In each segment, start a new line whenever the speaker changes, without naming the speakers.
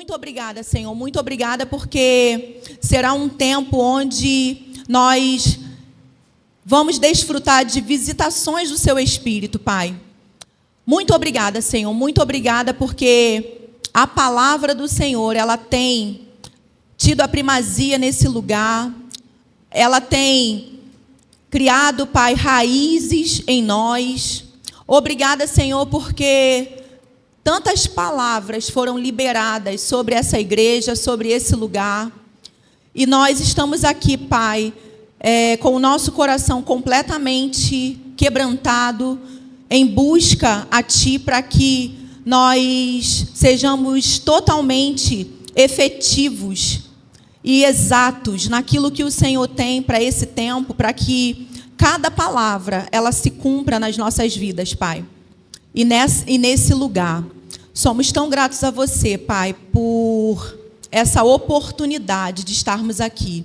Muito obrigada, Senhor. Muito obrigada porque será um tempo onde nós vamos desfrutar de visitações do Seu Espírito, Pai. Muito obrigada, Senhor. Muito obrigada porque a palavra do Senhor, ela tem tido a primazia nesse lugar. Ela tem criado, Pai, raízes em nós. Obrigada, Senhor, porque tantas palavras foram liberadas sobre essa igreja, sobre esse lugar. E nós estamos aqui, Pai, com o nosso coração completamente quebrantado, em busca a Ti, para que nós sejamos totalmente efetivos e exatos naquilo que o Senhor tem para esse tempo, para que cada palavra ela se cumpra nas nossas vidas, Pai. E nesse lugar, somos tão gratos a Você, Pai, por essa oportunidade de estarmos aqui.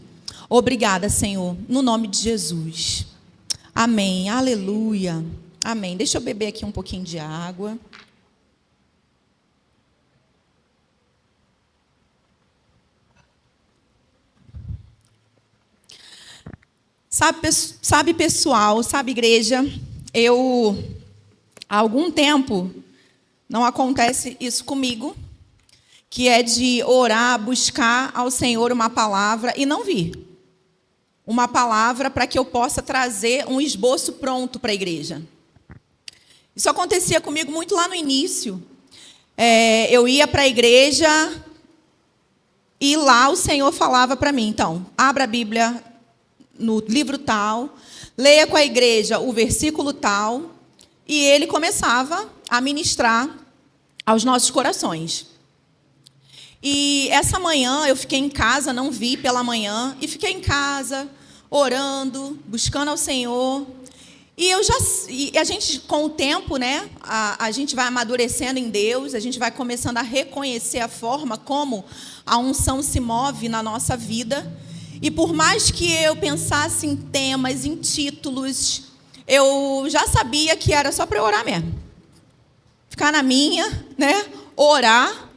Obrigada, Senhor, no nome de Jesus. Amém, aleluia, amém. Deixa eu beber aqui um pouquinho de água. Sabe, pessoal, sabe, igreja, há algum tempo, não acontece isso comigo, que é de orar, buscar ao Senhor uma palavra e não vir. Uma palavra para que eu possa trazer um esboço pronto para a igreja. Isso acontecia comigo muito lá no início. Eu ia para a igreja e lá o Senhor falava para mim, então, abra a Bíblia no livro tal, leia com a igreja o versículo tal, e Ele começava a ministrar aos nossos corações. E essa manhã eu fiquei em casa, não vi pela manhã, e fiquei em casa, orando, buscando ao Senhor. E a gente, com o tempo, né, a gente vai amadurecendo em Deus, a gente vai começando a reconhecer a forma como a unção se move na nossa vida. E por mais que eu pensasse em temas, em títulos, eu já sabia que era só para eu orar mesmo. Ficar na minha, né, orar,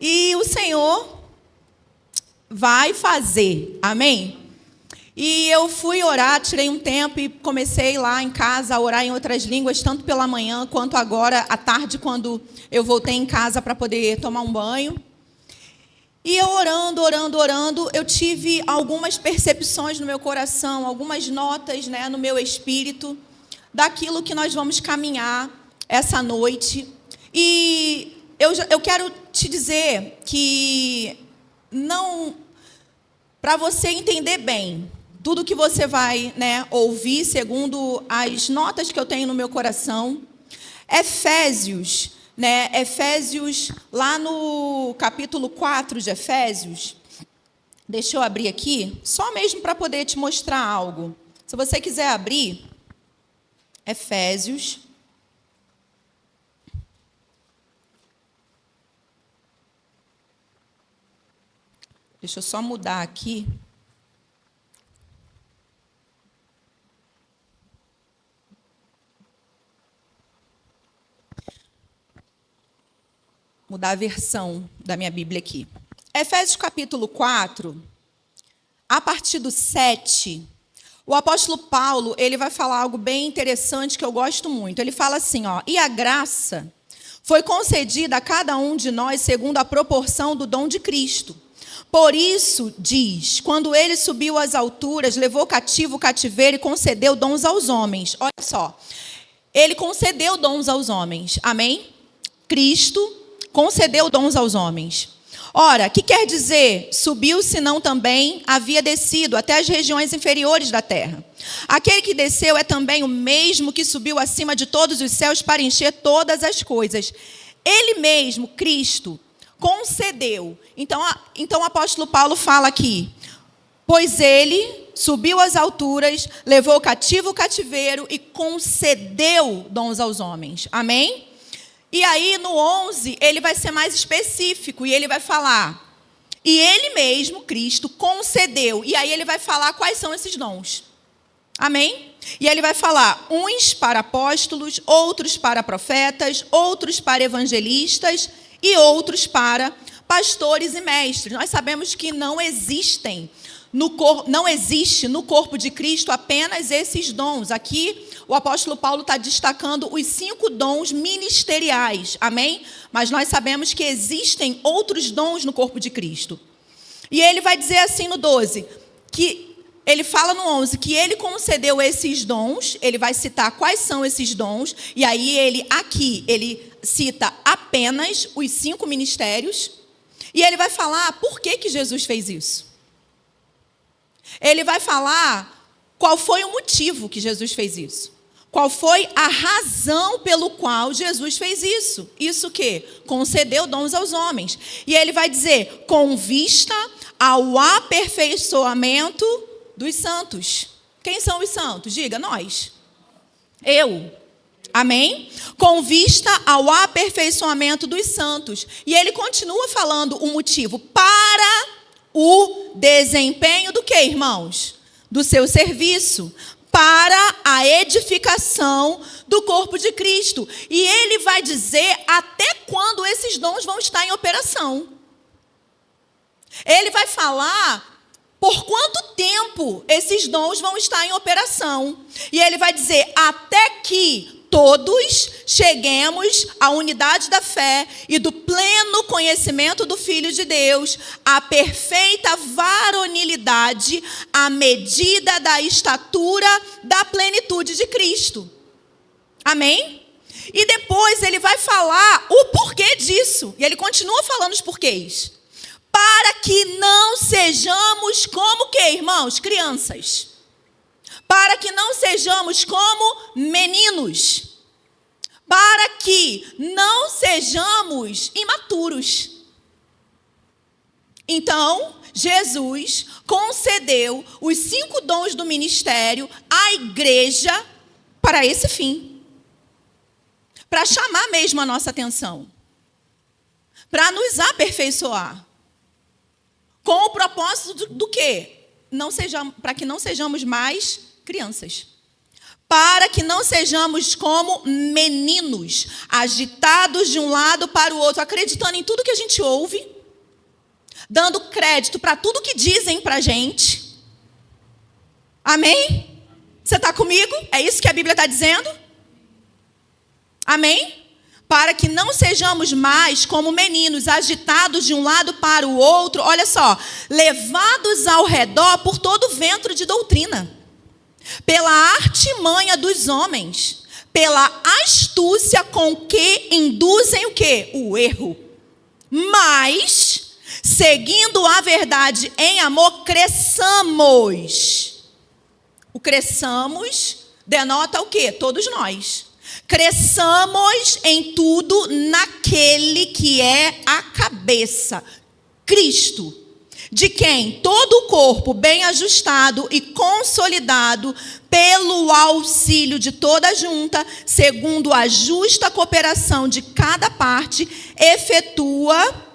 e o Senhor vai fazer, amém? E eu fui orar, tirei um tempo e comecei lá em casa a orar em outras línguas, tanto pela manhã quanto agora, à tarde, quando eu voltei em casa para poder tomar um banho. E eu orando, eu tive algumas percepções no meu coração, algumas notas, né, no meu espírito, daquilo que nós vamos caminhar essa noite. E eu quero te dizer que para você entender bem tudo que você vai, né, ouvir, segundo as notas que eu tenho no meu coração, Efésios, lá no capítulo 4 de Efésios, deixa eu abrir aqui, só mesmo para poder te mostrar algo. Se você quiser abrir, Efésios, deixa eu só mudar aqui. Mudar a versão da minha Bíblia aqui. Efésios capítulo 4, a partir do 7, o apóstolo Paulo, ele vai falar algo bem interessante que eu gosto muito. Ele fala assim, ó: e a graça foi concedida a cada um de nós segundo a proporção do dom de Cristo. Por isso, diz, quando ele subiu às alturas, levou cativo o cativeiro e concedeu dons aos homens. Olha só, ele concedeu dons aos homens, amém? Cristo concedeu dons aos homens. Ora, que quer dizer? Subiu, senão também havia descido até as regiões inferiores da terra. Aquele que desceu é também o mesmo que subiu acima de todos os céus para encher todas as coisas. Ele mesmo, Cristo, concedeu. Então o apóstolo Paulo fala aqui, pois ele subiu às alturas, levou cativo o cativeiro e concedeu dons aos homens. Amém? E aí, no 11, ele vai ser mais específico e ele vai falar, e ele mesmo, Cristo, concedeu. E aí ele vai falar quais são esses dons. Amém? E ele vai falar, uns para apóstolos, outros para profetas, outros para evangelistas e outros para pastores e mestres. Nós sabemos que não existe no corpo de Cristo apenas esses dons. Aqui o apóstolo Paulo está destacando os 5 dons ministeriais, amém? Mas nós sabemos que existem outros dons no corpo de Cristo. E ele vai dizer assim no 12, que ele fala no 11, que ele concedeu esses dons, ele vai citar quais são esses dons, e aí ele cita apenas os 5 ministérios, e ele vai falar por que Jesus fez isso. Ele vai falar qual foi o motivo que Jesus fez isso. Qual foi a razão pelo qual Jesus fez isso? Isso que? Concedeu dons aos homens. E ele vai dizer, com vista ao aperfeiçoamento dos santos. Quem são os santos? Diga, nós. Eu. Amém? Com vista ao aperfeiçoamento dos santos. E ele continua falando o motivo. Para o desempenho do quê, irmãos? Do seu serviço. Para a edificação do corpo de Cristo. E ele vai dizer até quando esses dons vão estar em operação. Ele vai falar por quanto tempo esses dons vão estar em operação. E ele vai dizer até que todos cheguemos à unidade da fé e do pleno conhecimento do Filho de Deus, à perfeita varonilidade, à medida da estatura da plenitude de Cristo. Amém? E depois ele vai falar o porquê disso. E ele continua falando os porquês. Para que não sejamos como que, irmãos? Crianças. Para que não sejamos como meninos. Para que não sejamos imaturos. Então, Jesus concedeu os 5 dons do ministério à igreja para esse fim. Para chamar mesmo a nossa atenção. Para nos aperfeiçoar. Com o propósito do quê? Para que não sejamos mais crianças. Para que não sejamos como meninos, agitados de um lado para o outro, acreditando em tudo que a gente ouve, dando crédito para tudo que dizem para a gente. Amém? Você está comigo? É isso que a Bíblia está dizendo? Amém? Para que não sejamos mais como meninos, agitados de um lado para o outro, olha só, levados ao redor por todo vento de doutrina, pela artimanha dos homens, pela astúcia com que induzem o quê? O erro. Mas, seguindo a verdade em amor, cresçamos. O cresçamos denota o quê? Todos nós. Cresçamos em tudo naquele que é a cabeça, Cristo, de quem todo o corpo bem ajustado e consolidado pelo auxílio de toda a junta, segundo a justa cooperação de cada parte, efetua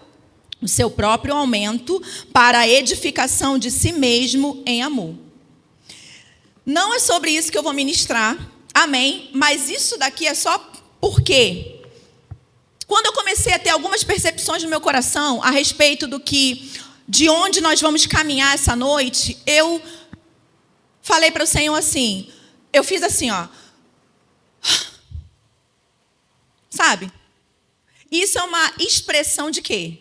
o seu próprio aumento para a edificação de si mesmo em amor. Não é sobre isso que eu vou ministrar. Amém? Mas isso daqui é só porque quando eu comecei a ter algumas percepções no meu coração a respeito de onde nós vamos caminhar essa noite, eu falei para o Senhor assim, eu fiz assim, ó. Sabe? Isso é uma expressão de quê?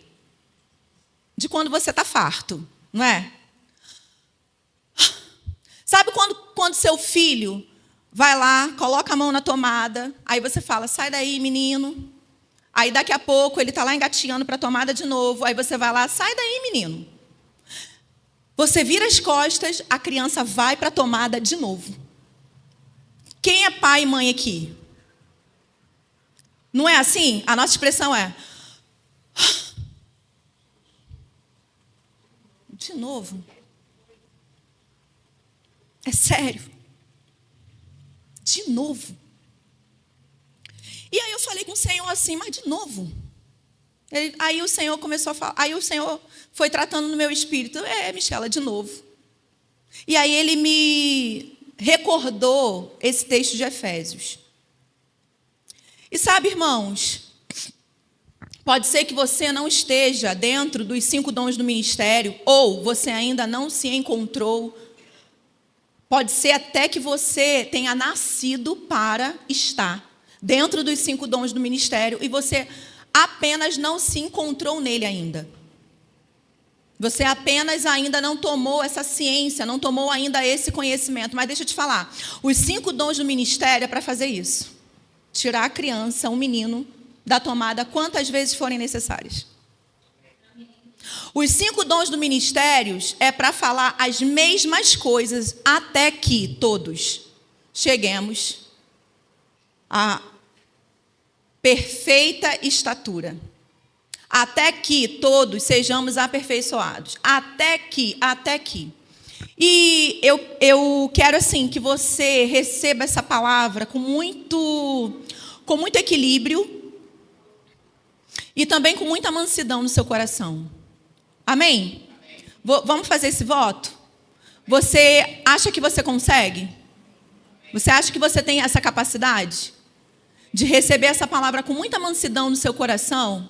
De quando você está farto, não é? Sabe quando seu filho vai lá, coloca a mão na tomada, aí você fala, sai daí, menino. Aí daqui a pouco ele está lá engatinhando para a tomada de novo, aí você vai lá, sai daí, menino. Você vira as costas, a criança vai para a tomada de novo. Quem é pai e mãe aqui? Não é assim? A nossa expressão é... De novo. É sério. De novo. E aí eu falei com o Senhor assim, mas de novo. Aí o Senhor começou a falar, aí o Senhor foi tratando no meu espírito, Michela, de novo. E aí ele me recordou esse texto de Efésios. E sabe, irmãos, Pode ser que você não esteja dentro dos 5 dons do ministério, ou você ainda não se encontrou. Pode ser até que você tenha nascido para estar dentro dos 5 dons do ministério e você apenas não se encontrou nele ainda. Você apenas ainda não tomou essa ciência, não tomou ainda esse conhecimento. Mas deixa eu te falar, os 5 dons do ministério é para fazer isso. Tirar a criança, o menino, da tomada quantas vezes forem necessárias. Os 5 dons do ministério é para falar as mesmas coisas até que todos cheguemos à perfeita estatura. Até que todos sejamos aperfeiçoados. Até que. E eu quero, assim, que você receba essa palavra com muito equilíbrio e também com muita mansidão no seu coração. Amém? Vamos fazer esse voto? Você acha que você consegue? Você acha que você tem essa capacidade de receber essa palavra com muita mansidão no seu coração?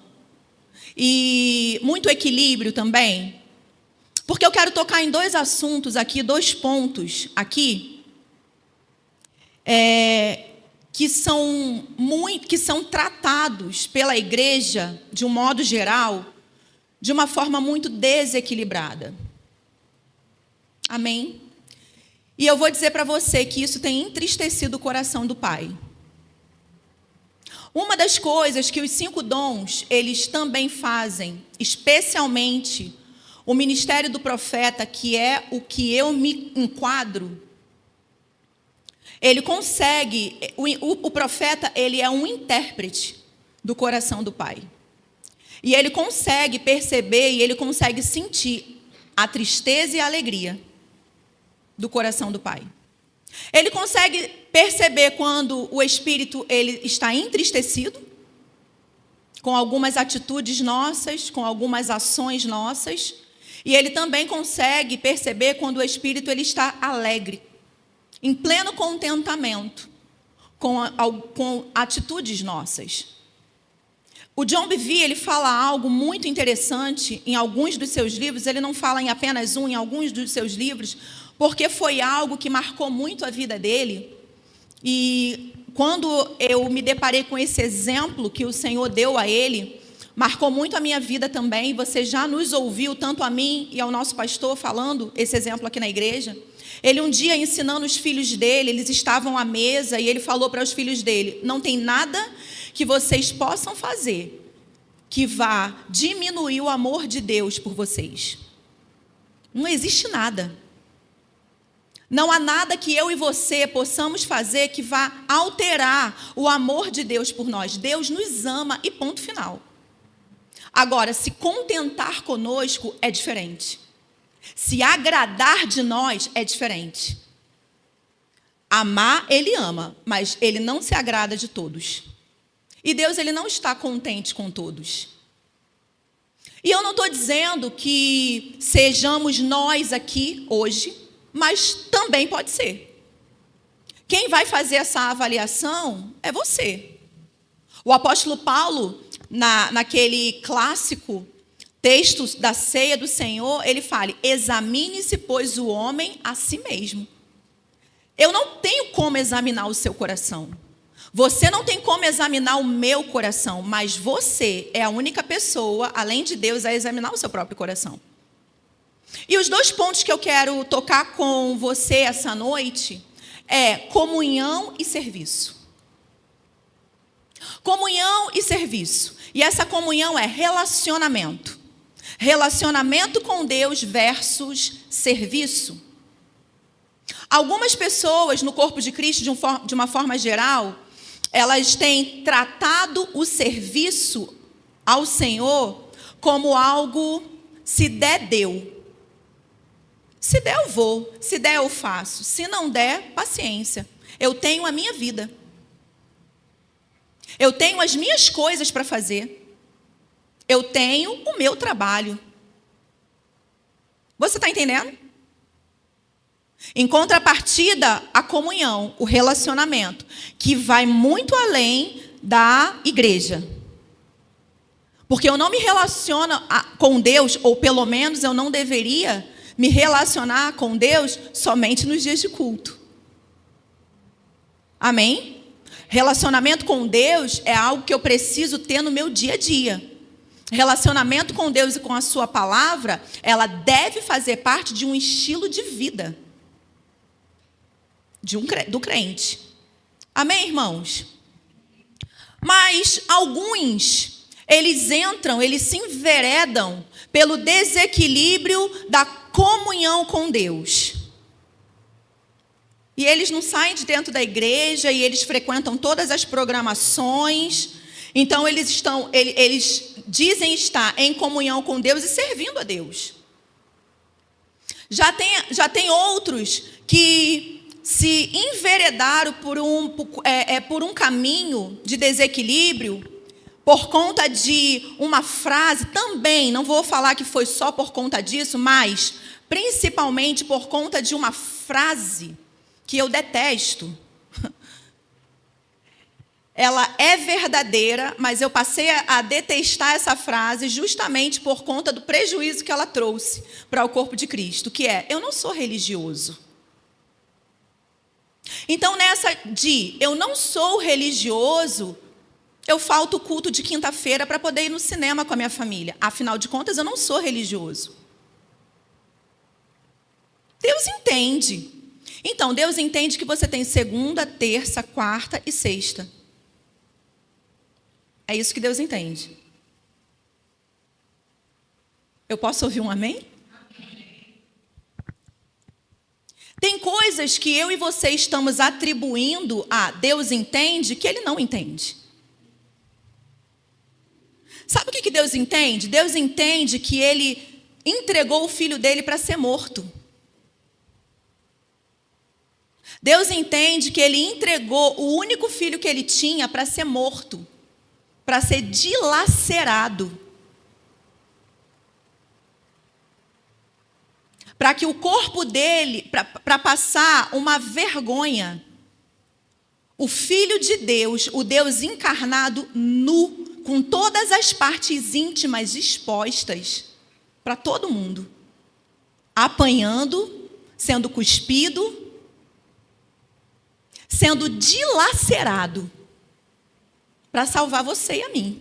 E muito equilíbrio também, porque eu quero tocar em 2 assuntos aqui, 2 pontos aqui, que são tratados pela igreja, de um modo geral, de uma forma muito desequilibrada. Amém? E eu vou dizer para você que isso tem entristecido o coração do Pai. Uma das coisas que os 5 dons, eles também fazem, especialmente o ministério do profeta, que é o que eu me enquadro, ele consegue, o profeta, ele é um intérprete do coração do Pai. E ele consegue perceber e ele consegue sentir a tristeza e a alegria do coração do Pai. Ele consegue perceber quando o espírito ele está entristecido, com algumas atitudes nossas, com algumas ações nossas, e ele também consegue perceber quando o espírito ele está alegre, em pleno contentamento, com atitudes nossas. O John Bevere, ele fala algo muito interessante em alguns dos seus livros, ele não fala em apenas em alguns dos seus livros, porque foi algo que marcou muito a vida dele. E quando eu me deparei com esse exemplo que o Senhor deu a ele, marcou muito a minha vida também. Você já nos ouviu, tanto a mim e ao nosso pastor, falando esse exemplo aqui na igreja. Ele um dia ensinando os filhos dele, eles estavam à mesa e ele falou para os filhos dele: não tem nada que vocês possam fazer que vá diminuir o amor de Deus por vocês. Não existe nada. Não há nada que eu e você possamos fazer que vá alterar o amor de Deus por nós. Deus nos ama e ponto final. Agora, se contentar conosco é diferente. Se agradar de nós é diferente. Amar, ele ama, mas ele não se agrada de todos. E Deus, ele não está contente com todos. E eu não estou dizendo que sejamos nós aqui hoje, mas também pode ser. Quem vai fazer essa avaliação é você. O apóstolo Paulo, naquele clássico texto da ceia do Senhor, ele fala: examine-se, pois, o homem a si mesmo. Eu não tenho como examinar o seu coração. Você não tem como examinar o meu coração, mas você é a única pessoa, além de Deus, a examinar o seu próprio coração. E os 2 pontos que eu quero tocar com você essa noite é comunhão e serviço. Comunhão e serviço. E essa comunhão é relacionamento. Relacionamento com Deus versus serviço. Algumas pessoas no corpo de Cristo, de uma forma geral, elas têm tratado o serviço ao Senhor como algo, se der, deu. Se der, eu vou. Se der, eu faço. Se não der, paciência. Eu tenho a minha vida. Eu tenho as minhas coisas para fazer. Eu tenho o meu trabalho. Você está entendendo? Em contrapartida, a comunhão, o relacionamento, que vai muito além da igreja. Porque eu não me relaciono com Deus, ou pelo menos eu não deveria me relacionar com Deus somente nos dias de culto. Amém? Relacionamento com Deus é algo que eu preciso ter no meu dia a dia. Relacionamento com Deus e com a sua palavra, ela deve fazer parte de um estilo de vida do crente. Amém, irmãos? Mas alguns, eles se enveredam pelo desequilíbrio da comunhão com Deus. E eles não saem de dentro da igreja e eles frequentam todas as programações. Então eles dizem estar em comunhão com Deus e servindo a Deus. Já tem outros que se enveredaram por um caminho de desequilíbrio por conta de uma frase, também, não vou falar que foi só por conta disso, mas principalmente por conta de uma frase que eu detesto. Ela é verdadeira, mas eu passei a detestar essa frase justamente por conta do prejuízo que ela trouxe para o corpo de Cristo, que é: eu não sou religioso. Então, nessa de eu não sou religioso, eu falto o culto de quinta-feira para poder ir no cinema com a minha família. Afinal de contas, eu não sou religioso. Deus entende. Então, Deus entende que você tem segunda, terça, quarta e sexta. É isso que Deus entende. Eu posso ouvir um amém? Amém. Tem coisas que eu e você estamos atribuindo a Deus entende que Ele não entende. Sabe o que Deus entende? Deus entende que Ele entregou o filho dele para ser morto. Deus entende que Ele entregou o único filho que Ele tinha para ser morto, para ser dilacerado, para que o corpo dele, para passar uma vergonha. O Filho de Deus, o Deus encarnado, nu, com todas as partes íntimas expostas para todo mundo, apanhando, sendo cuspido, sendo dilacerado para salvar você e a mim.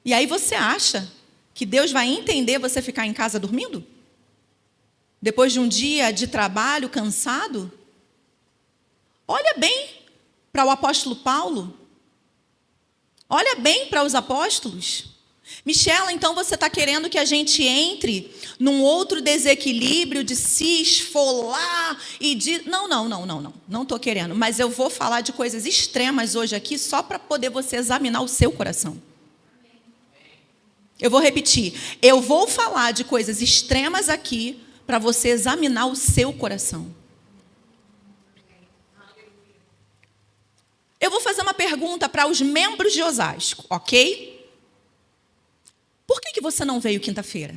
E aí você acha que Deus vai entender você ficar em casa dormindo? Depois de um dia de trabalho cansado? Olha bem para o apóstolo Paulo. Olha bem para os apóstolos. Michela, então você está querendo que a gente entre num outro desequilíbrio de se esfolar e de... Não estou querendo. Mas eu vou falar de coisas extremas hoje aqui só para poder você examinar o seu coração. Eu vou repetir. Eu vou falar de coisas extremas aqui para você examinar o seu coração. Eu vou fazer uma pergunta para os membros de Osasco, ok? Por que você não veio quinta-feira?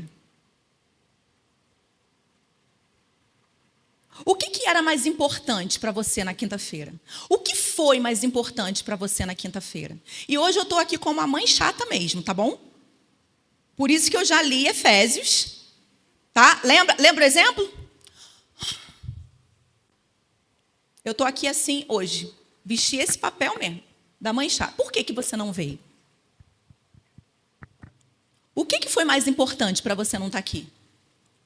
O que era mais importante para você na quinta-feira? O que foi mais importante para você na quinta-feira? E hoje eu estou aqui como a mãe chata mesmo, tá bom? Por isso que eu já li Efésios, tá? Lembra o exemplo? Eu estou aqui assim hoje. Vesti esse papel mesmo, da mãe chata. Por que você não veio? O que foi mais importante para você não estar aqui?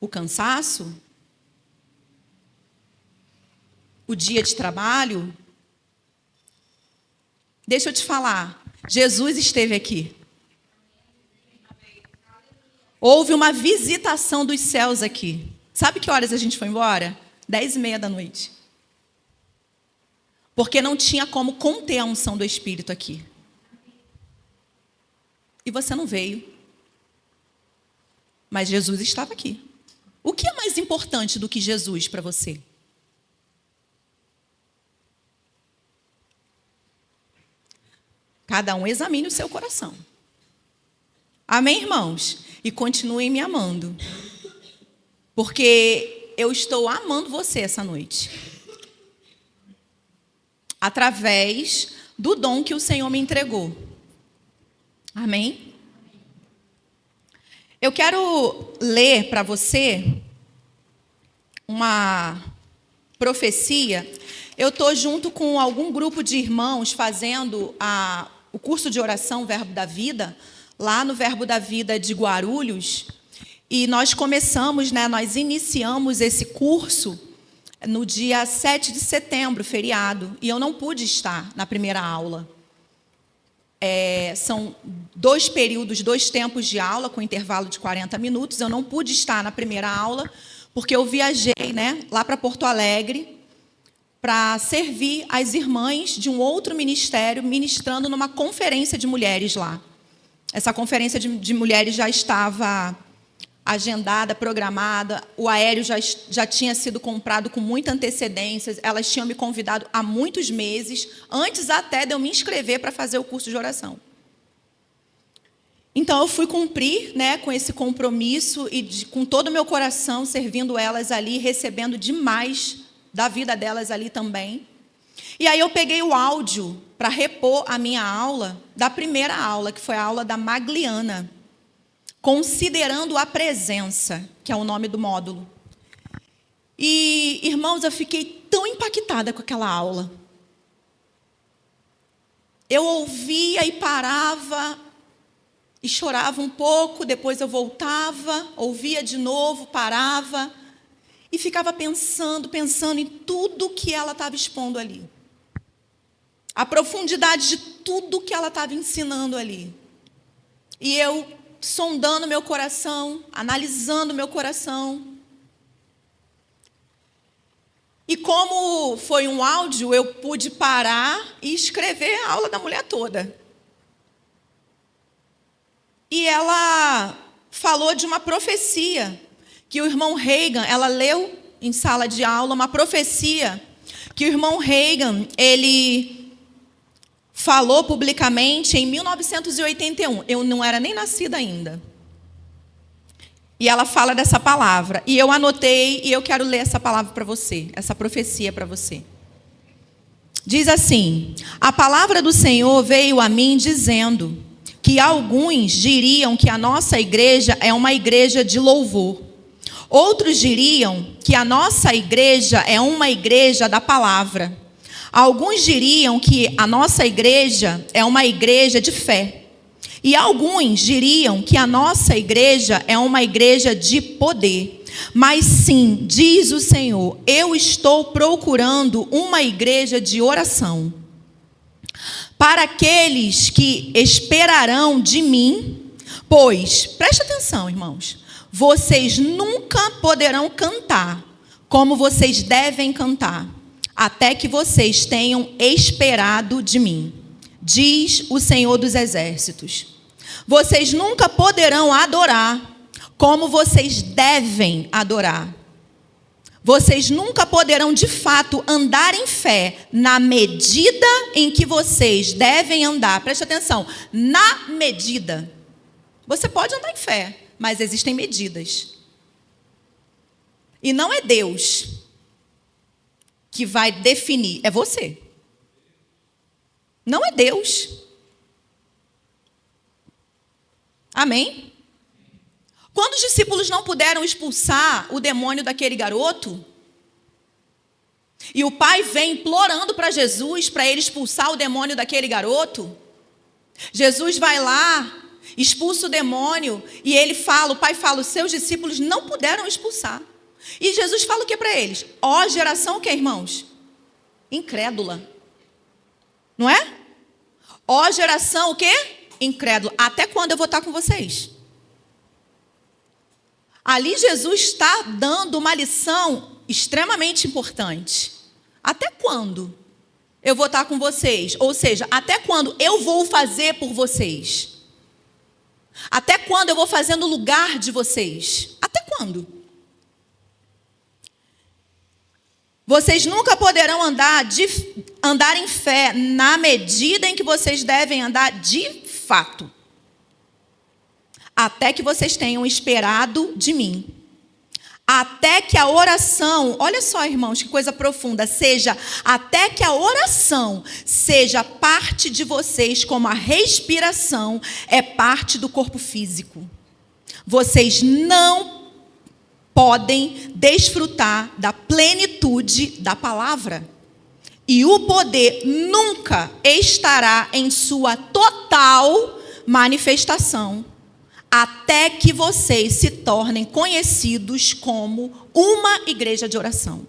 O cansaço? O dia de trabalho? Deixa eu te falar. Jesus esteve aqui. Houve uma visitação dos céus aqui. Sabe que horas a gente foi embora? 10:30 da noite. Porque não tinha como conter a unção do Espírito aqui. E você não veio. Mas Jesus estava aqui. O que é mais importante do que Jesus para você? Cada um examine o seu coração. Amém, irmãos? E continuem me amando. Porque eu estou amando você essa noite. Através do dom que o Senhor me entregou. Amém? Eu quero ler para você uma profecia. Eu estou junto com algum grupo de irmãos fazendo o curso de oração Verbo da Vida, lá no Verbo da Vida de Guarulhos. E nós nós iniciamos esse curso no dia 7 de setembro, feriado. E eu não pude estar na primeira aula. São 2 períodos, 2 tempos de aula, com intervalo de 40 minutos. Eu não pude estar na primeira aula, porque eu viajei, lá para Porto Alegre, para servir as irmãs de um outro ministério, ministrando numa conferência de mulheres lá. Essa conferência de mulheres já estava agendada, programada, o aéreo já tinha sido comprado com muita antecedência, elas tinham me convidado há muitos meses, antes até de eu me inscrever para fazer o curso de oração. Então, eu fui cumprir com esse compromisso e com todo o meu coração, servindo elas ali, recebendo demais da vida delas ali também. E aí eu peguei o áudio para repor a minha aula, da primeira aula, que foi a aula da Magliana, considerando a presença, que é o nome do módulo. E, irmãos, eu fiquei tão impactada com aquela aula. Eu ouvia e parava, e chorava um pouco, depois eu voltava, ouvia de novo, parava, e ficava pensando em tudo que ela estava expondo ali. A profundidade de tudo que ela estava ensinando ali. E eu sondando meu coração, analisando meu coração. E como foi um áudio, eu pude parar e escrever a aula da mulher toda. E ela falou de uma profecia que o irmão Reagan, ela leu em sala de aula uma profecia que o irmão Reagan, ele falou publicamente em 1981. Eu não era nem nascida ainda. E ela fala dessa palavra. E eu anotei e eu quero ler essa palavra para você, essa profecia para você. Diz assim: a palavra do Senhor veio a mim dizendo que alguns diriam que a nossa igreja é uma igreja de louvor. Outros diriam que a nossa igreja é uma igreja da palavra. Alguns diriam que a nossa igreja é uma igreja de fé. E alguns diriam que a nossa igreja é uma igreja de poder. Mas sim, diz o Senhor, eu estou procurando uma igreja de oração. Para aqueles que esperarão de mim, pois, preste atenção, irmãos, vocês nunca poderão cantar como vocês devem cantar, até que vocês tenham esperado de mim, diz o Senhor dos Exércitos. Vocês nunca poderão adorar como vocês devem adorar. Vocês nunca poderão, de fato, andar em fé na medida em que vocês devem andar. Preste atenção, na medida. Você pode andar em fé, mas existem medidas. E não é Deus que vai definir, é você. Não é Deus. Amém? Quando os discípulos não puderam expulsar o demônio daquele garoto, e o pai vem implorando para Jesus, para ele expulsar o demônio daquele garoto, Jesus vai lá, expulsa o demônio, e o pai fala, os seus discípulos não puderam expulsar. E Jesus fala o que para eles? Ó, geração o que, irmãos? Incrédula. Não é? Ó, geração o quê? Incrédula. Até quando eu vou estar com vocês? Ali Jesus está dando uma lição extremamente importante. Até quando eu vou estar com vocês? Ou seja, até quando eu vou fazer por vocês? Até quando eu vou fazer no lugar de vocês? Até quando? Vocês nunca poderão andar em fé na medida em que vocês devem andar de fato. Até que vocês tenham esperado de mim. Até que a oração, olha só, irmãos, que coisa profunda, até que a oração seja parte de vocês, como a respiração é parte do corpo físico. vocês não podem desfrutar da plenitude da palavra. E o poder nunca estará em sua total manifestação, até que vocês se tornem conhecidos como uma igreja de oração.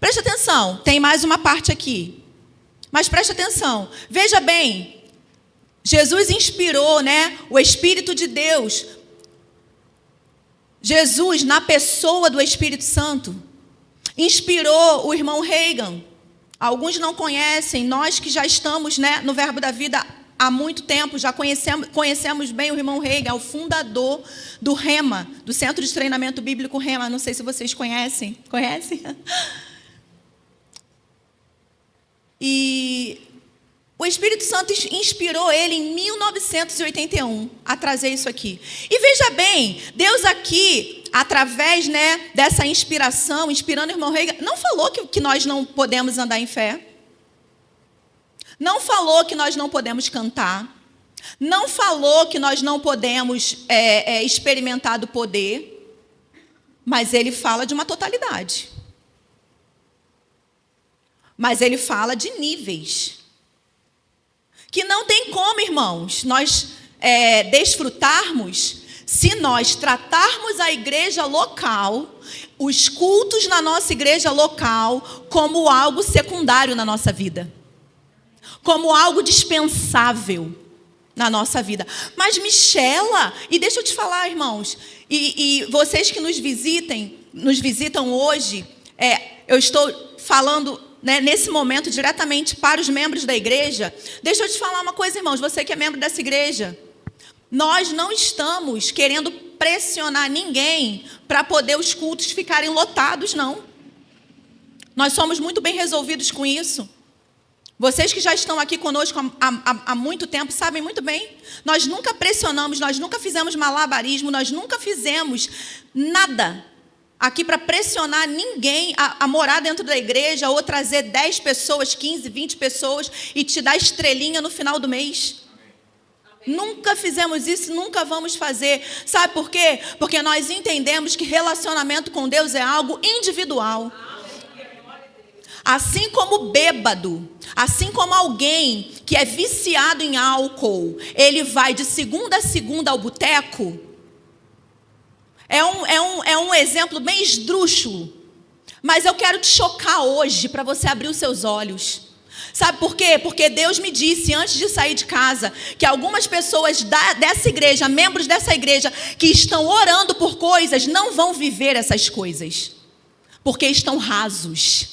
Preste atenção, tem mais uma parte aqui. Mas preste atenção, veja bem, Jesus inspirou, o Espírito de Deus. Jesus, na pessoa do Espírito Santo, inspirou o irmão Reagan. Alguns não conhecem, nós que já estamos, no Verbo da Vida há muito tempo, já conhecemos bem o irmão Reagan, é o fundador do Rema, do Centro de Treinamento Bíblico Rema. Não sei se vocês conhecem. Conhecem? E o Espírito Santo inspirou ele em 1981 a trazer isso aqui. E veja bem, Deus aqui, através dessa inspiração, inspirando o irmão Reagan, não falou que nós não podemos andar em fé. Não falou que nós não podemos cantar. Não falou que nós não podemos experimentar do poder. Mas ele fala de uma totalidade. Mas ele fala de níveis. Que não tem como, irmãos, nós desfrutarmos se nós tratarmos a igreja local, os cultos na nossa igreja local, como algo secundário na nossa vida. Como algo dispensável na nossa vida. Mas, Michela, e deixa eu te falar, irmãos, e vocês que nos visitam hoje, eu estou falando nesse momento diretamente para os membros da igreja. Deixa eu te falar uma coisa, irmãos, você que é membro dessa igreja, nós não estamos querendo pressionar ninguém para poder os cultos ficarem lotados, não. Nós somos muito bem resolvidos com isso. Vocês que já estão aqui conosco há muito tempo sabem muito bem. Nós nunca pressionamos, nós nunca fizemos malabarismo, nós nunca fizemos nada aqui para pressionar ninguém a morar dentro da igreja ou trazer 10 pessoas, 15, 20 pessoas e te dar estrelinha no final do mês. Amém. Nunca fizemos isso, nunca vamos fazer. Sabe por quê? Porque nós entendemos que relacionamento com Deus é algo individual. Assim como bêbado, assim como alguém que é viciado em álcool, ele vai de segunda a segunda ao boteco. É um exemplo bem esdrúxulo, mas eu quero te chocar hoje para você abrir os seus olhos. Sabe por quê? Porque Deus me disse antes de sair de casa que algumas pessoas dessa igreja, membros dessa igreja, que estão orando por coisas, não vão viver essas coisas, porque estão rasos.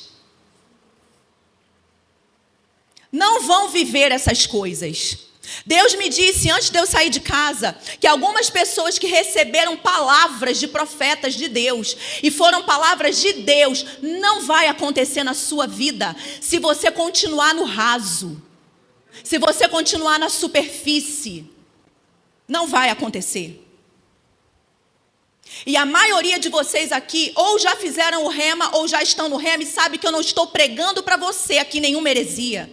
Não vão viver essas coisas. Deus me disse, antes de eu sair de casa, que algumas pessoas que receberam palavras de profetas de Deus, e foram palavras de Deus, não vai acontecer na sua vida, se você continuar no raso, se você continuar na superfície, não vai acontecer. E a maioria de vocês aqui, ou já fizeram o rema, ou já estão no rema, e sabe que eu não estou pregando para você aqui nenhuma heresia.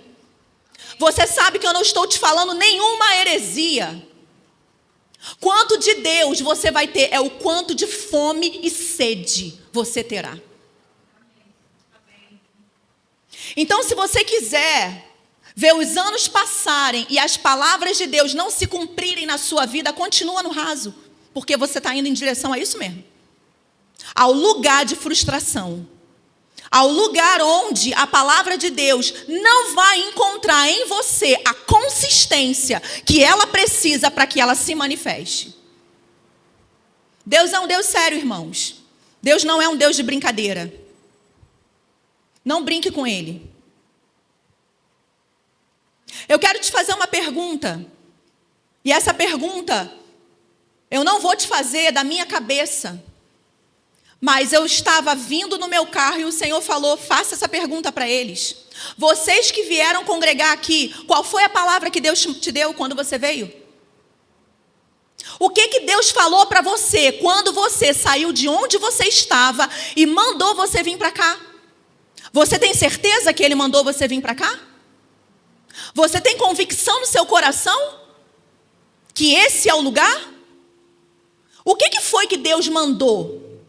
Você sabe que eu não estou te falando nenhuma heresia. Quanto de Deus você vai ter, é o quanto de fome e sede você terá. Então, se você quiser ver os anos passarem e as palavras de Deus não se cumprirem na sua vida, continua no raso, porque você está indo em direção a isso mesmo. Ao lugar de frustração. Ao lugar onde a palavra de Deus não vai encontrar em você a consistência que ela precisa para que ela se manifeste. Deus é um Deus sério, irmãos. Deus não é um Deus de brincadeira. Não brinque com Ele. Eu quero te fazer uma pergunta. E essa pergunta eu não vou te fazer da minha cabeça. Mas eu estava vindo no meu carro e o Senhor falou, faça essa pergunta para eles. Vocês que vieram congregar aqui, qual foi a palavra que Deus te deu quando você veio? O que Deus falou para você quando você saiu de onde você estava e mandou você vir para cá? Você tem certeza que Ele mandou você vir para cá? Você tem convicção no seu coração que esse é o lugar? O que foi que Deus mandou?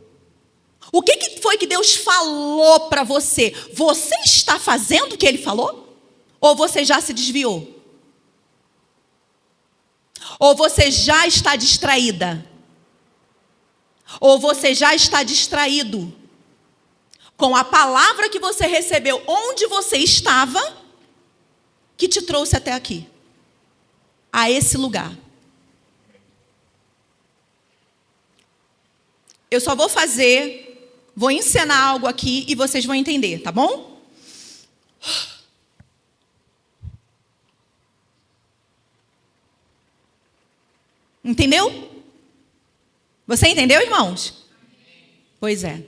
O que foi que Deus falou para você? Você está fazendo o que Ele falou? Ou você já se desviou? Ou você já está distraída? Ou você já está distraído com a palavra que você recebeu onde você estava, que te trouxe até aqui, a esse lugar? Eu só vou ensinar algo aqui e vocês vão entender, tá bom? Entendeu? Você entendeu, irmãos? Pois é.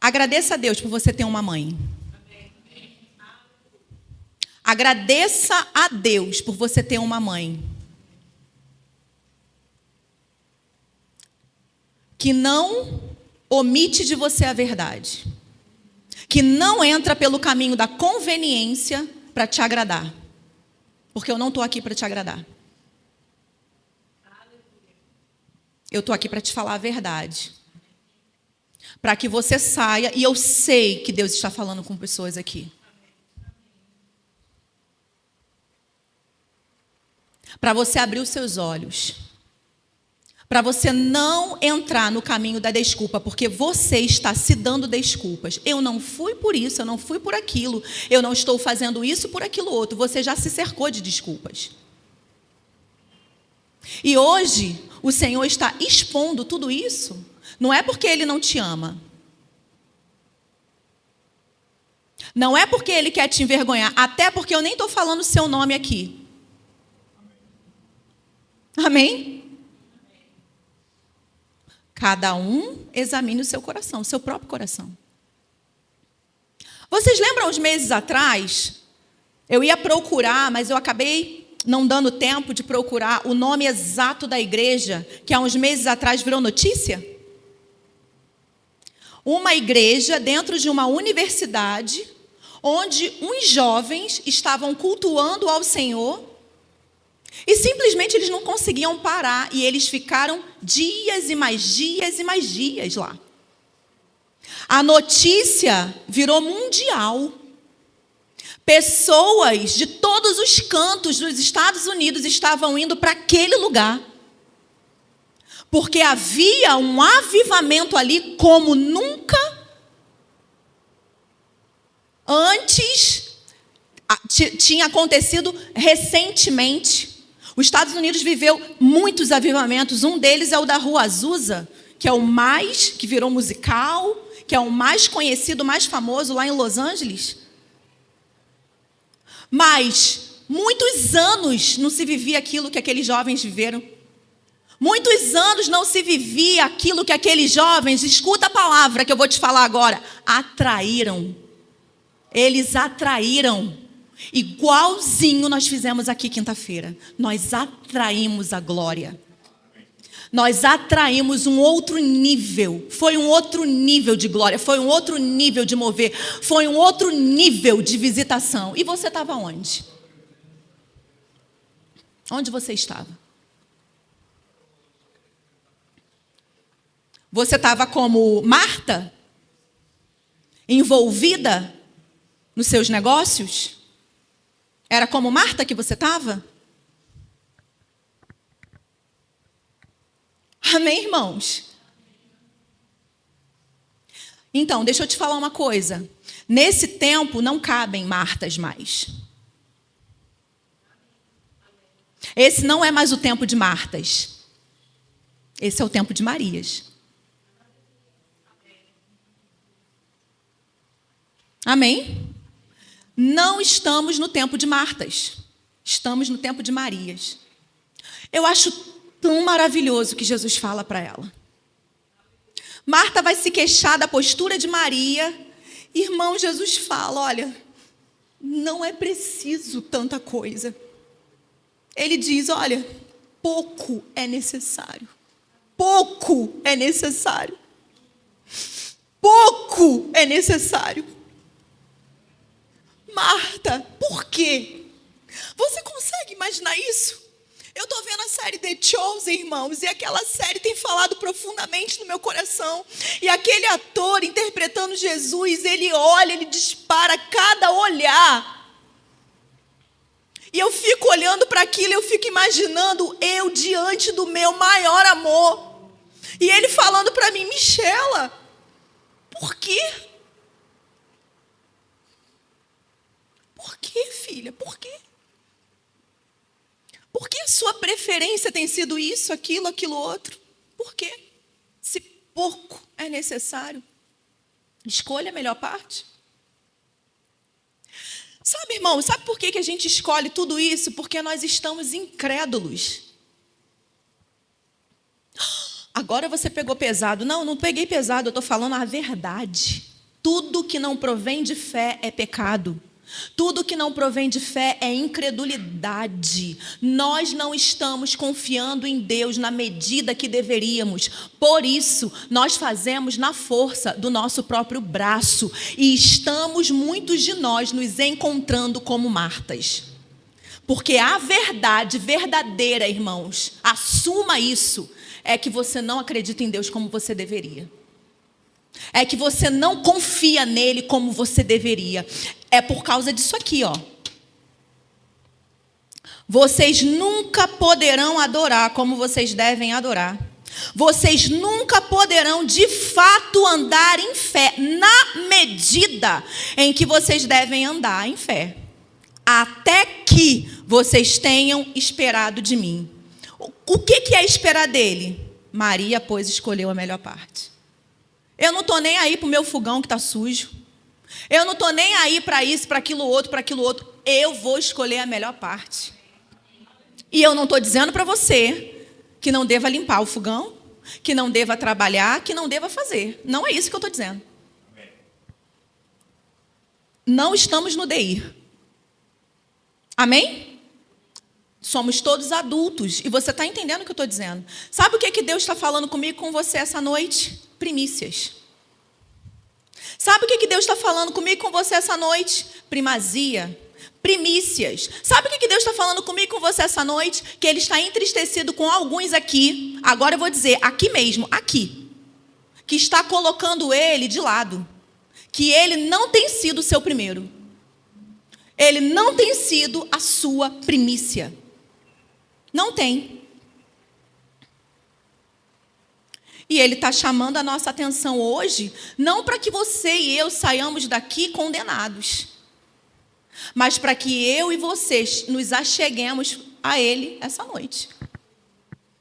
Agradeça a Deus por você ter uma mãe. Agradeça a Deus por você ter uma mãe que não omite de você a verdade, que não entra pelo caminho da conveniência para te agradar, porque eu não estou aqui para te agradar. Eu estou aqui para te falar a verdade, para que você saia, e eu sei que Deus está falando com pessoas aqui. Para você abrir os seus olhos, para você não entrar no caminho da desculpa, porque você está se dando desculpas. Eu não fui por isso, eu não fui por aquilo, eu não estou fazendo isso por aquilo outro. Você já se cercou de desculpas. E hoje, o Senhor está expondo tudo isso, não é porque Ele não te ama. Não é porque Ele quer te envergonhar, até porque eu nem estou falando o seu nome aqui. Amém? Cada um examine o seu coração, o seu próprio coração. Vocês lembram uns meses atrás? Eu ia procurar, mas eu acabei não dando tempo de procurar o nome exato da igreja, que há uns meses atrás virou notícia. Uma igreja dentro de uma universidade, onde uns jovens estavam cultuando ao Senhor, e simplesmente eles não conseguiam parar, e eles ficaram dias e mais dias e mais dias lá. A notícia virou mundial. Pessoas de todos os cantos dos Estados Unidos estavam indo para aquele lugar, porque havia um avivamento ali como nunca antes tinha acontecido recentemente. Os Estados Unidos viveu muitos avivamentos. Um deles é o da Rua Azusa, que é o mais, que virou musical, que é o mais conhecido, mais famoso lá em Los Angeles. Mas muitos anos não se vivia aquilo que aqueles jovens viveram. Muitos anos não se vivia aquilo que aqueles jovens, escuta a palavra que eu vou te falar agora, atraíram. Eles atraíram. Igualzinho nós fizemos aqui quinta-feira. Nós atraímos a glória. Nós atraímos um outro nível. Foi um outro nível de glória. Foi um outro nível de mover. Foi um outro nível de visitação. E você estava onde? Onde você estava? Você estava como Marta? Envolvida nos seus negócios? Era como Marta que você estava? Amém, irmãos? Então, deixa eu te falar uma coisa. Nesse tempo não cabem Martas mais. Esse não é mais o tempo de Martas. Esse é o tempo de Marias. Amém? Não estamos no tempo de Martas. Estamos no tempo de Marias. Eu acho tão maravilhoso que Jesus fala para ela. Marta vai se queixar da postura de Maria. Irmão, Jesus fala, olha, não é preciso tanta coisa. Ele diz, olha, pouco é necessário. Pouco é necessário. Pouco é necessário. Marta, por quê? Você consegue imaginar isso? Eu estou vendo a série The Chosen, irmãos, e aquela série tem falado profundamente no meu coração. E aquele ator interpretando Jesus, ele olha, ele dispara cada olhar. E eu fico olhando para aquilo, eu fico imaginando eu diante do meu maior amor. E ele falando para mim, Michela, por quê? Por quê, filha? Por quê? Por que a sua preferência tem sido isso, aquilo outro? Por quê? Se pouco é necessário, escolha a melhor parte. Sabe, irmão, sabe por que a gente escolhe tudo isso? Porque nós estamos incrédulos. Agora você pegou pesado. Não, não peguei pesado, eu estou falando a verdade. Tudo que não provém de fé é pecado. Tudo que não provém de fé é incredulidade. Nós não estamos confiando em Deus na medida que deveríamos. Por isso, nós fazemos na força do nosso próprio braço. E estamos, muitos de nós, nos encontrando como Martas. Porque a verdade verdadeira, irmãos, assuma isso, é que você não acredita em Deus como você deveria. É que você não confia nele como você deveria. É por causa disso aqui, ó. Vocês nunca poderão adorar como vocês devem adorar. Vocês nunca poderão, de fato, andar em fé na medida em que vocês devem andar em fé. Até que vocês tenham esperado de mim. O que é esperar dele? Maria, pois, escolheu a melhor parte. Eu não estou nem aí para o meu fogão que está sujo. Eu não estou nem aí para isso, para aquilo outro. Eu vou escolher a melhor parte. E eu não estou dizendo para você que não deva limpar o fogão, que não deva trabalhar, que não deva fazer. Não é isso que eu estou dizendo. Não estamos no DI. Amém? Somos todos adultos. E você está entendendo o que eu estou dizendo. Sabe o que Deus está falando comigo e com você essa noite? Primícias. Sabe o que Deus está falando comigo e com você essa noite? Primazia. Primícias. Sabe o que Deus está falando comigo e com você essa noite? Que Ele está entristecido com alguns aqui. Agora eu vou dizer, aqui mesmo, aqui. Que está colocando Ele de lado. Que Ele não tem sido o seu primeiro. Ele não tem sido a sua primícia. Não tem. E Ele está chamando a nossa atenção hoje, não para que você e eu saiamos daqui condenados, mas para que eu e vocês nos acheguemos a Ele essa noite.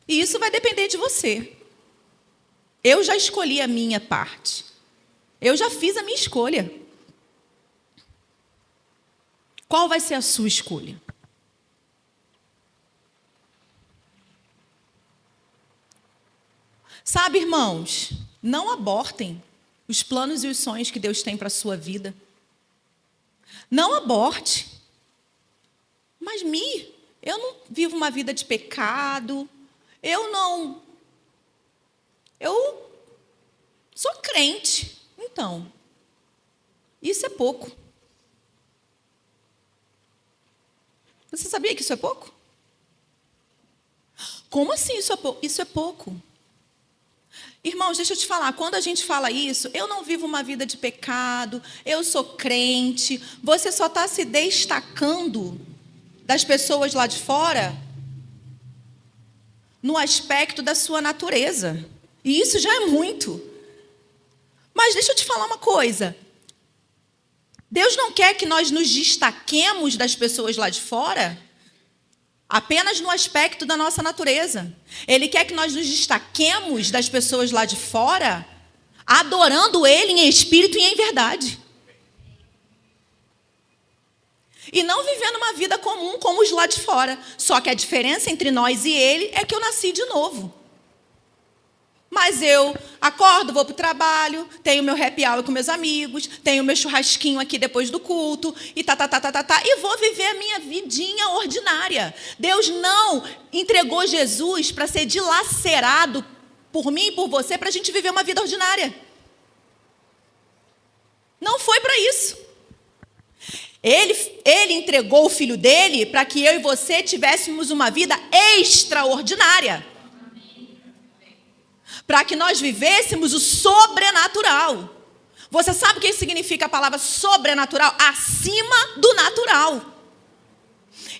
E isso vai depender de você. Eu já escolhi a minha parte. Eu já fiz a minha escolha. Qual vai ser a sua escolha? Sabe, irmãos, não abortem os planos e os sonhos que Deus tem para a sua vida. Não aborte. Mas, eu não vivo uma vida de pecado. Eu sou crente. Então, isso é pouco. Você sabia que isso é pouco? Como assim isso é pouco? Isso é pouco. Irmãos, deixa eu te falar, quando a gente fala isso, eu não vivo uma vida de pecado, eu sou crente, você só está se destacando das pessoas lá de fora no aspecto da sua natureza. E isso já é muito. Mas deixa eu te falar uma coisa. Deus não quer que nós nos destaquemos das pessoas lá de fora apenas no aspecto da nossa natureza. Ele quer que nós nos destaquemos das pessoas lá de fora, adorando Ele em espírito e em verdade. E não vivendo uma vida comum como os lá de fora. Só que a diferença entre nós e Ele é que eu nasci de novo. Mas eu acordo, vou para o trabalho, tenho meu happy hour com meus amigos, tenho meu churrasquinho aqui depois do culto, e e vou viver a minha vidinha ordinária. Deus não entregou Jesus para ser dilacerado por mim e por você, para a gente viver uma vida ordinária. Não foi para isso. Ele Ele entregou o Filho dele para que eu e você tivéssemos uma vida extraordinária. Para que nós vivêssemos o sobrenatural. Você sabe o que significa a palavra sobrenatural? Acima do natural.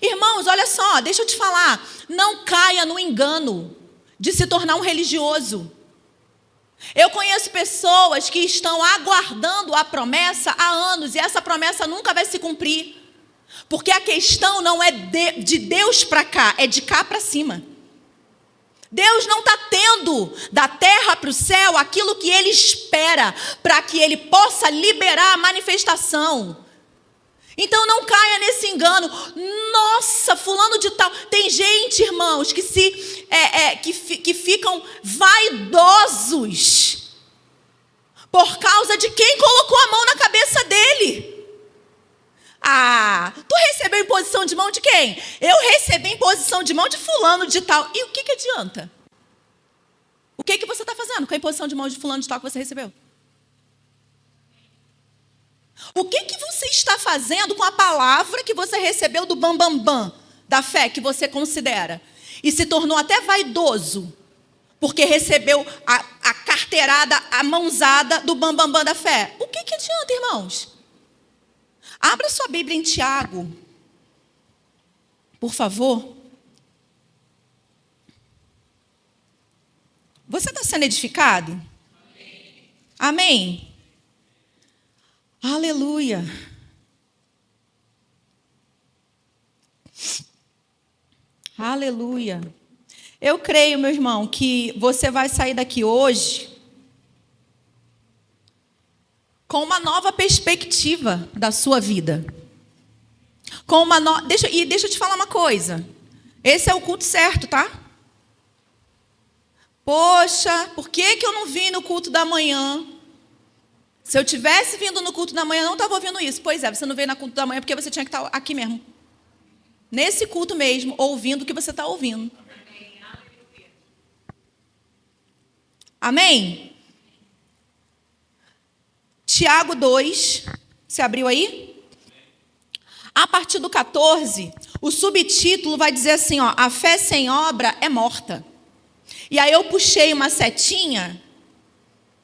Irmãos, olha só, deixa eu te falar. Não caia no engano de se tornar um religioso. Eu conheço pessoas que estão aguardando a promessa há anos e essa promessa nunca vai se cumprir. Porque a questão não é de Deus para cá, é de cá para cima. Deus não está tendo da terra para o céu aquilo que Ele espera para que Ele possa liberar a manifestação. Então não caia nesse engano. Nossa, fulano de tal. Tem gente, irmãos, que que ficam vaidosos por causa de quem colocou a mão na cabeça dele. Ah, tu recebeu imposição de mão de quem? Eu recebi imposição de mão de fulano de tal. E o que adianta? O que você está fazendo com a imposição de mão de fulano de tal que você recebeu? O que você está fazendo com a palavra que você recebeu do bam da fé que você considera? E se tornou até vaidoso, porque recebeu a carteirada, a mãozada do bam da fé. O que adianta, irmãos? Abra sua Bíblia em Tiago, por favor. Você está sendo edificado? Amém? Aleluia. Aleluia. Eu creio, meu irmão, que você vai sair daqui hoje com uma nova perspectiva da sua vida. Deixa eu te falar uma coisa. Esse é o culto certo, tá? Poxa, por que eu não vim no culto da manhã? Se eu tivesse vindo no culto da manhã, eu não estava ouvindo isso. Pois é, você não veio no culto da manhã porque você tinha que estar aqui mesmo. Nesse culto mesmo, ouvindo o que você está ouvindo. Amém? Tiago 2, você abriu aí? A partir do 14, o subtítulo vai dizer assim, ó, a fé sem obra é morta. E aí eu puxei uma setinha,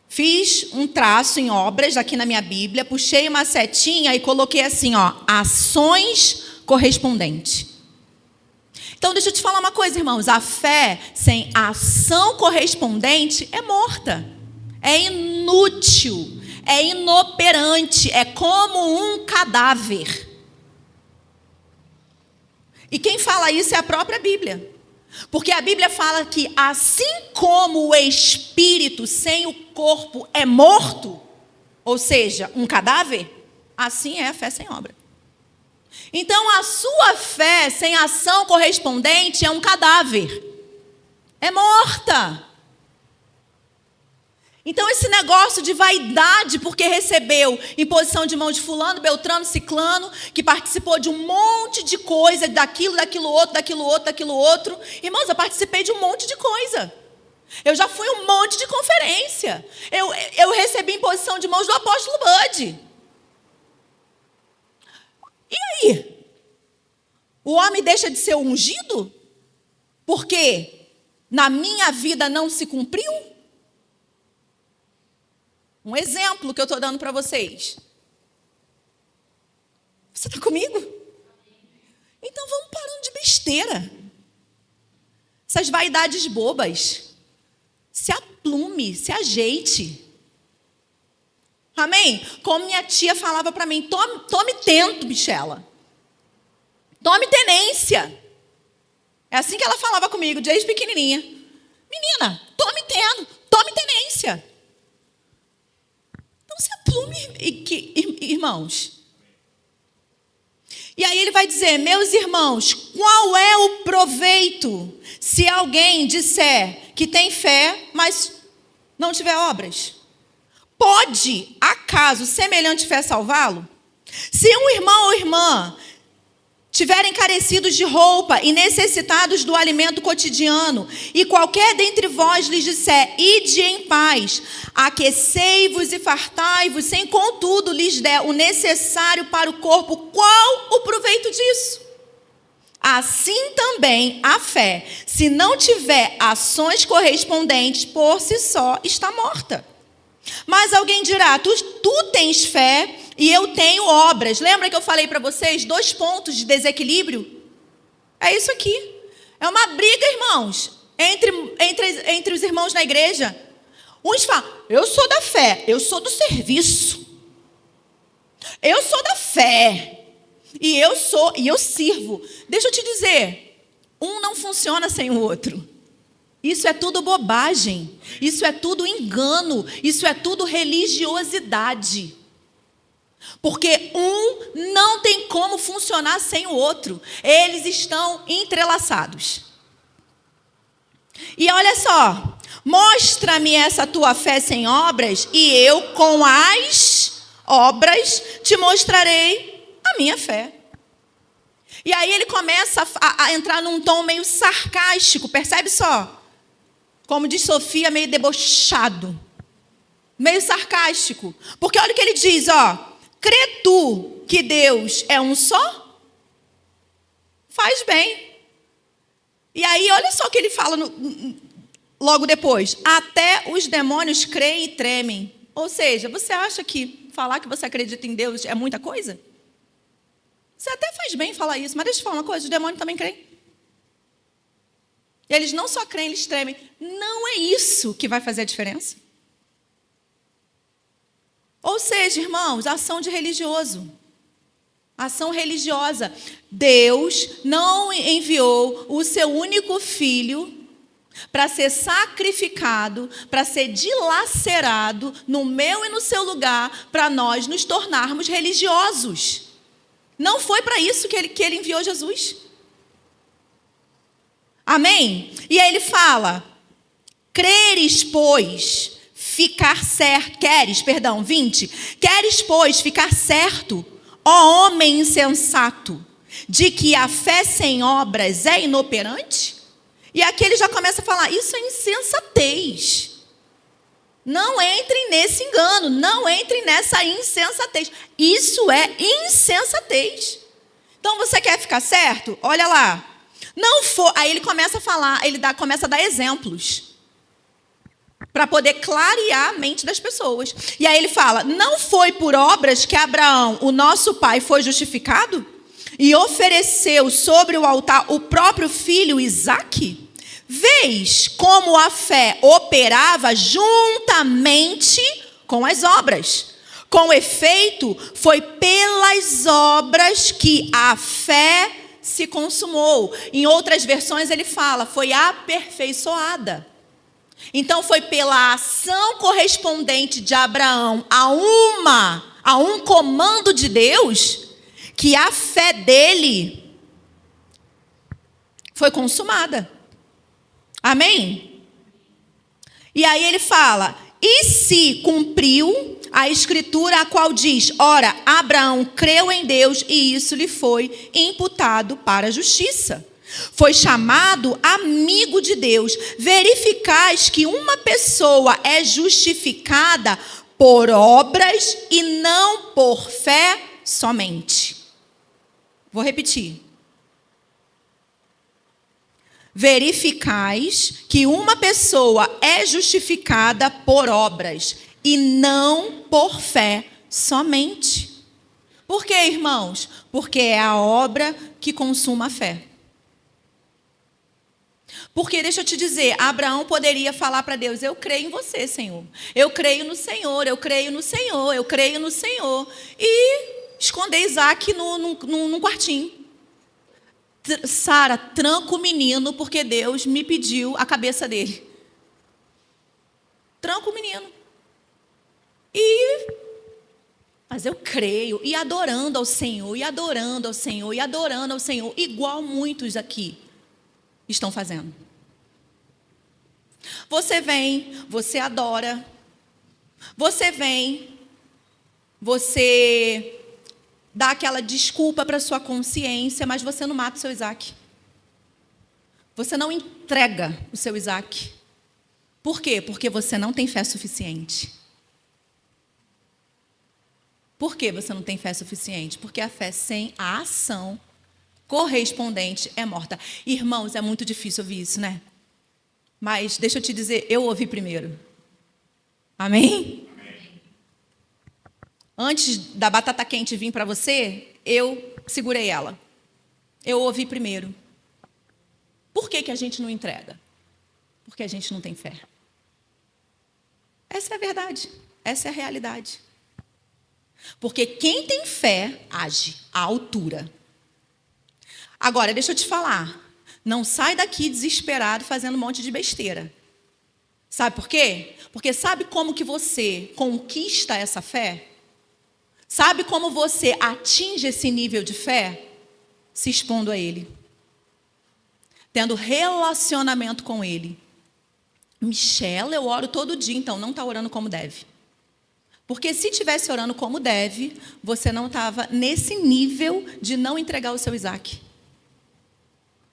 fiz um traço em obras aqui na minha Bíblia, puxei uma setinha e coloquei assim, ó, ações correspondentes. Então deixa eu te falar uma coisa, irmãos, a fé sem ação correspondente é morta, é inútil, é inoperante, é como um cadáver. E quem fala isso é a própria Bíblia. Porque a Bíblia fala que assim como o espírito sem o corpo é morto, ou seja, um cadáver, assim é a fé sem obra. Então a sua fé sem ação correspondente é um cadáver, é morta. Então esse negócio de vaidade porque recebeu imposição de mão de fulano, beltrano, ciclano, que participou de um monte de coisa, daquilo outro. Irmãos, eu participei de um monte de coisa. Eu já fui um monte de conferência. Eu recebi imposição de mãos do apóstolo Bud. E aí? O homem deixa de ser ungido? Porque na minha vida não se cumpriu? Um exemplo que eu estou dando para vocês. Você está comigo? Então vamos parando de besteira. Essas vaidades bobas. Se aplume, se ajeite. Amém? Como minha tia falava para mim, tome tento, Michela. Tome tenência. É assim que ela falava comigo, desde pequenininha. Menina, tome tento, tome tenência. Então se aplume, irmãos. E aí ele vai dizer, meus irmãos, qual é o proveito se alguém disser que tem fé, mas não tiver obras? Pode, acaso, semelhante fé salvá-lo? Se um irmão ou irmã tiverem carecidos de roupa e necessitados do alimento cotidiano, e qualquer dentre vós lhes disser, ide em paz, aquecei-vos e fartai-vos, sem contudo lhes der o necessário para o corpo, qual o proveito disso? Assim também a fé, se não tiver ações correspondentes, por si só está morta. Mas alguém dirá, tu tens fé e eu tenho obras. Lembra que eu falei para vocês 2 pontos de desequilíbrio? É isso aqui. É uma briga, irmãos, entre os irmãos na igreja. Uns falam, eu sou da fé, eu sou do serviço. Eu sou da fé. E eu sirvo. Deixa eu te dizer, um não funciona sem o outro. Isso é tudo bobagem. Isso é tudo engano. Isso é tudo religiosidade. Porque um não tem como funcionar sem o outro. Eles estão entrelaçados. E olha só, mostra-me essa tua fé sem obras, e eu com as obras te mostrarei a minha fé. E aí ele começa a entrar num tom meio sarcástico, percebe só? Como diz Sofia, meio debochado, meio sarcástico. Porque olha o que ele diz, ó. Crê tu que Deus é um só? Faz bem. E aí olha só o que ele fala logo depois. Até os demônios creem e tremem. Ou seja, você acha que falar que você acredita em Deus é muita coisa? Você até faz bem falar isso, mas deixa eu falar uma coisa, os demônios também creem. Eles não só creem, eles tremem. Não é isso que vai fazer a diferença. Ou seja, irmãos, ação de religioso. Ação religiosa. Deus não enviou o seu único filho para ser sacrificado, para ser dilacerado no meu e no seu lugar, para nós nos tornarmos religiosos. Não foi para isso que ele enviou Jesus. Amém? E aí ele fala, queres, pois, ficar certo, queres, pois, ficar certo, ó homem insensato, de que a fé sem obras é inoperante? E aqui ele já começa a falar, isso é insensatez. Não entrem nesse engano, não entrem nessa insensatez. Isso é insensatez. Então você quer ficar certo? Olha lá. Não for, aí ele começa a falar, começa a dar exemplos para poder clarear a mente das pessoas. E aí ele fala, não foi por obras que Abraão, o nosso pai, foi justificado e ofereceu sobre o altar o próprio filho Isaque? Vês como a fé operava juntamente com as obras. Com efeito, foi pelas obras que a fé se consumou. Em outras versões ele fala, foi aperfeiçoada. Então foi pela ação correspondente de Abraão a um comando de Deus que a fé dele foi consumada. Amém? E aí ele fala, e se cumpriu a escritura a qual diz, ora, Abraão creu em Deus e isso lhe foi imputado para a justiça. Foi chamado amigo de Deus. Verificais que uma pessoa é justificada por obras e não por fé somente. Vou repetir. Verificais que uma pessoa é justificada por obras e não por fé somente. Por quê, irmãos? Porque é a obra que consuma a fé. Porque, deixa eu te dizer, Abraão poderia falar para Deus, eu creio em você, Senhor. Eu creio no Senhor, eu creio no Senhor, eu creio no Senhor. E esconder Isaque num quartinho. Sara, tranca o menino, porque Deus me pediu a cabeça dele. Tranca o menino. Mas eu creio, e adorando ao Senhor, e adorando ao Senhor, e adorando ao Senhor, igual muitos aqui estão fazendo. Você vem, você adora, você vem, você dá aquela desculpa para sua consciência, mas você não mata o seu Isaac. Você não entrega o seu Isaac. Por quê? Porque você não tem fé suficiente. Por que você não tem fé suficiente? Porque a fé sem a ação correspondente é morta. Irmãos, é muito difícil ouvir isso, né? Mas deixa eu te dizer, eu ouvi primeiro. Amém? Amém. Antes da batata quente vir para você, eu segurei ela. Eu ouvi primeiro. Por que a gente não entrega? Porque a gente não tem fé. Essa é a verdade. Essa é a realidade. Porque quem tem fé age à altura. Agora, deixa eu te falar. Não sai daqui desesperado fazendo um monte de besteira. Sabe por quê? Porque sabe como que você conquista essa fé? Sabe como você atinge esse nível de fé? Se expondo a Ele. Tendo relacionamento com Ele. Michela, eu oro todo dia, então não está orando como deve. Porque se estivesse orando como deve, você não estava nesse nível de não entregar o seu Isaac.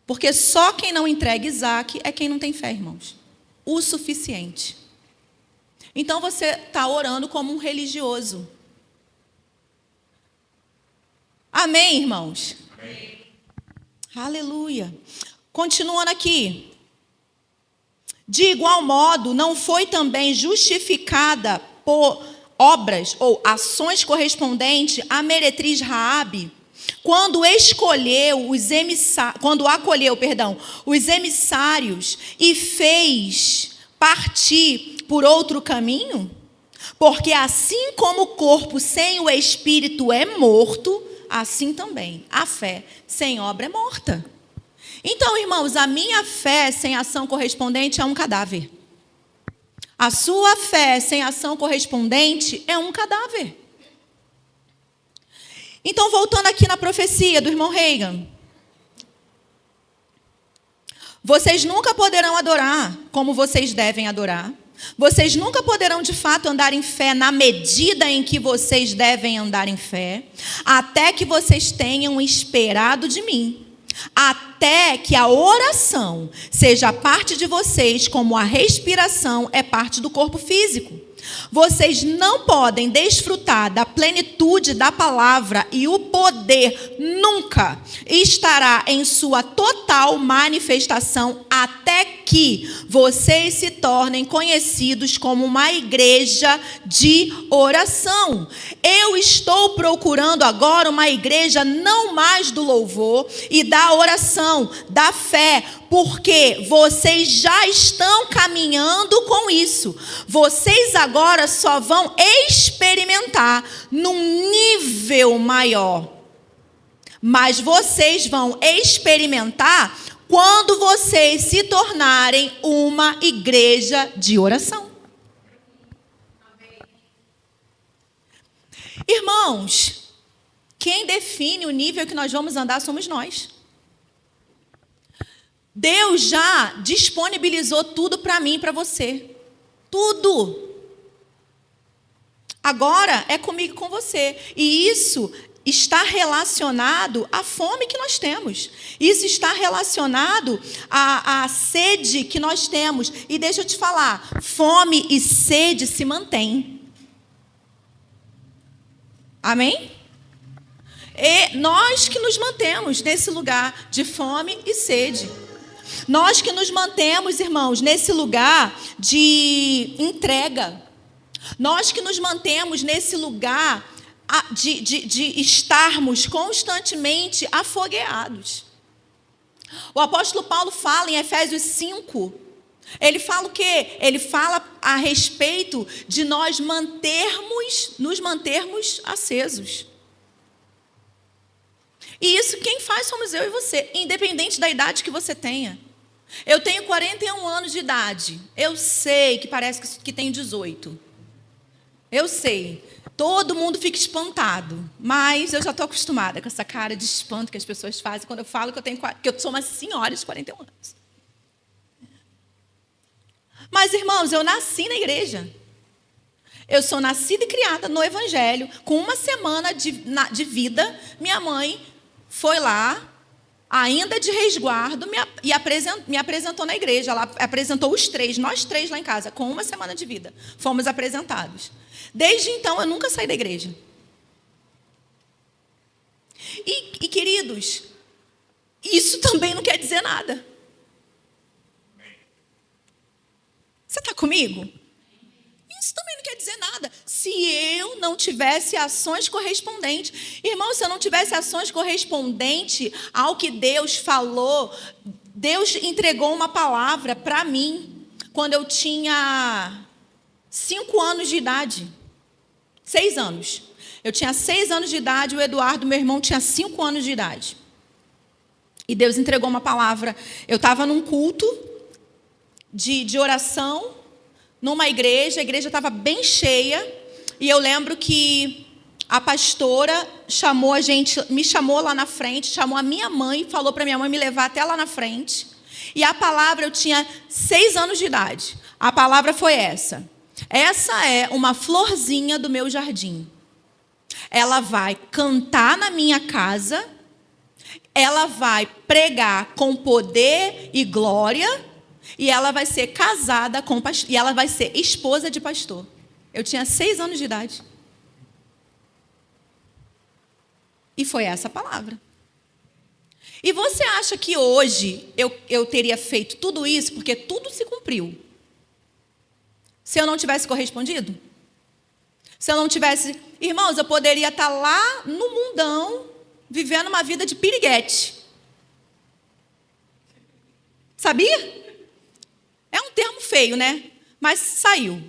Porque só quem não entrega Isaac é quem não tem fé, irmãos. O suficiente. Então você está orando como um religioso. Amém, irmãos? Amém. Aleluia. Continuando aqui. De igual modo, não foi também justificada por obras ou ações correspondentes à meretriz Raabe, quando acolheu os emissários e fez partir por outro caminho? Porque assim como o corpo sem o espírito é morto, assim também a fé sem obra é morta. Então, irmãos, a minha fé sem ação correspondente é um cadáver. A sua fé sem ação correspondente é um cadáver. Então, voltando aqui na profecia do irmão Reagan. Vocês nunca poderão adorar como vocês devem adorar. Vocês nunca poderão, de fato, andar em fé na medida em que vocês devem andar em fé, até que vocês tenham esperado de mim. Até que a oração seja parte de vocês, como a respiração é parte do corpo físico. Vocês não podem desfrutar da plenitude da palavra e o poder nunca estará em sua total manifestação até que vocês se tornem conhecidos como uma igreja de oração. Eu estou procurando agora uma igreja não mais do louvor e da oração, da fé, porque vocês já estão caminhando com isso. Vocês agora só vão experimentar num nível maior. Mas vocês vão experimentar quando vocês se tornarem uma igreja de oração. Irmãos, quem define o nível que nós vamos andar somos nós. Deus já disponibilizou tudo para mim e para você. Tudo. Agora é comigo e com você. E isso está relacionado à fome que nós temos. Isso está relacionado à sede que nós temos. E deixa eu te falar, fome e sede se mantêm. Amém? E nós que nos mantemos nesse lugar de fome e sede. Nós que nos mantemos, irmãos, nesse lugar de entrega. Nós que nos mantemos nesse lugar de estarmos constantemente afogueados. O apóstolo Paulo fala em Efésios 5. Ele fala o quê? Ele fala a respeito de nós nos mantermos acesos. E isso quem faz somos eu e você, independente da idade que você tenha. Eu tenho 41 anos de idade. Eu sei que parece que tenho 18. Eu sei. Todo mundo fica espantado. Mas eu já estou acostumada com essa cara de espanto que as pessoas fazem quando eu falo que eu sou uma senhora de 41 anos. Mas, irmãos, eu nasci na igreja. Eu sou nascida e criada no Evangelho. Com uma semana de vida, minha mãe foi lá, ainda de resguardo, me apresentou na igreja. Ela apresentou os três, nós três lá em casa, com uma semana de vida. Fomos apresentados. Desde então, eu nunca saí da igreja. E queridos, isso também não quer dizer nada. Você está comigo? Isso também não quer dizer nada. Se eu não tivesse ações correspondentes. Irmão, se eu não tivesse ações correspondentes ao que Deus falou, Deus entregou uma palavra para mim quando eu tinha 5 anos de idade. 6 anos. Eu tinha 6 anos de idade, o Eduardo, meu irmão, tinha 5 anos de idade. E Deus entregou uma palavra. Eu estava num culto de oração, numa igreja, a igreja estava bem cheia, e eu lembro que a pastora chamou a gente, me chamou lá na frente, chamou a minha mãe, falou para minha mãe me levar até lá na frente, e a palavra, eu tinha 6 anos de idade, a palavra foi essa: essa é uma florzinha do meu jardim, ela vai cantar na minha casa, ela vai pregar com poder e glória, e ela vai ser casada com pastor, e ela vai ser esposa de pastor. Eu tinha 6 anos de idade. E foi essa a palavra. E você acha que hoje eu teria feito tudo isso porque tudo se cumpriu? Se eu não tivesse correspondido? Se eu não tivesse... Irmãos, eu poderia estar lá no mundão, vivendo uma vida de piriguete. Sabia? É um termo feio, né? Mas saiu.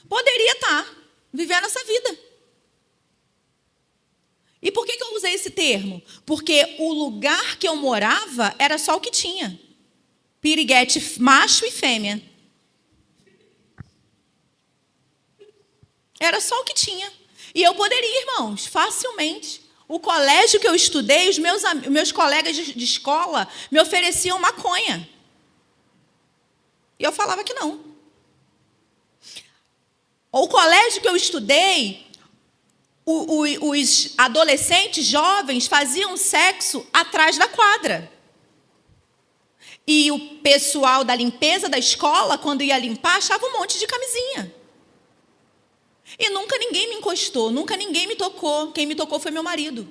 Poderia estar vivendo essa vida. E por que eu usei esse termo? Porque o lugar que eu morava era só o que tinha. Piriguete macho e fêmea. Era só o que tinha. E eu poderia, irmãos, facilmente. O colégio que eu estudei, os meus colegas de escola me ofereciam maconha. E eu falava que não. O colégio que eu estudei, os adolescentes jovens faziam sexo atrás da quadra. E o pessoal da limpeza da escola, quando ia limpar, achava um monte de camisinha. E nunca ninguém me encostou, nunca ninguém me tocou. Quem me tocou foi meu marido.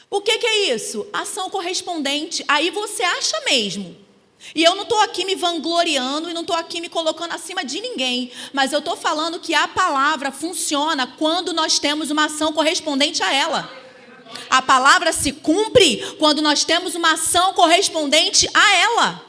O que é isso? Ação correspondente. Aí você acha mesmo. E eu não estou aqui me vangloriando e não estou aqui me colocando acima de ninguém. Mas eu estou falando que a palavra funciona quando nós temos uma ação correspondente a ela. A palavra se cumpre quando nós temos uma ação correspondente a ela.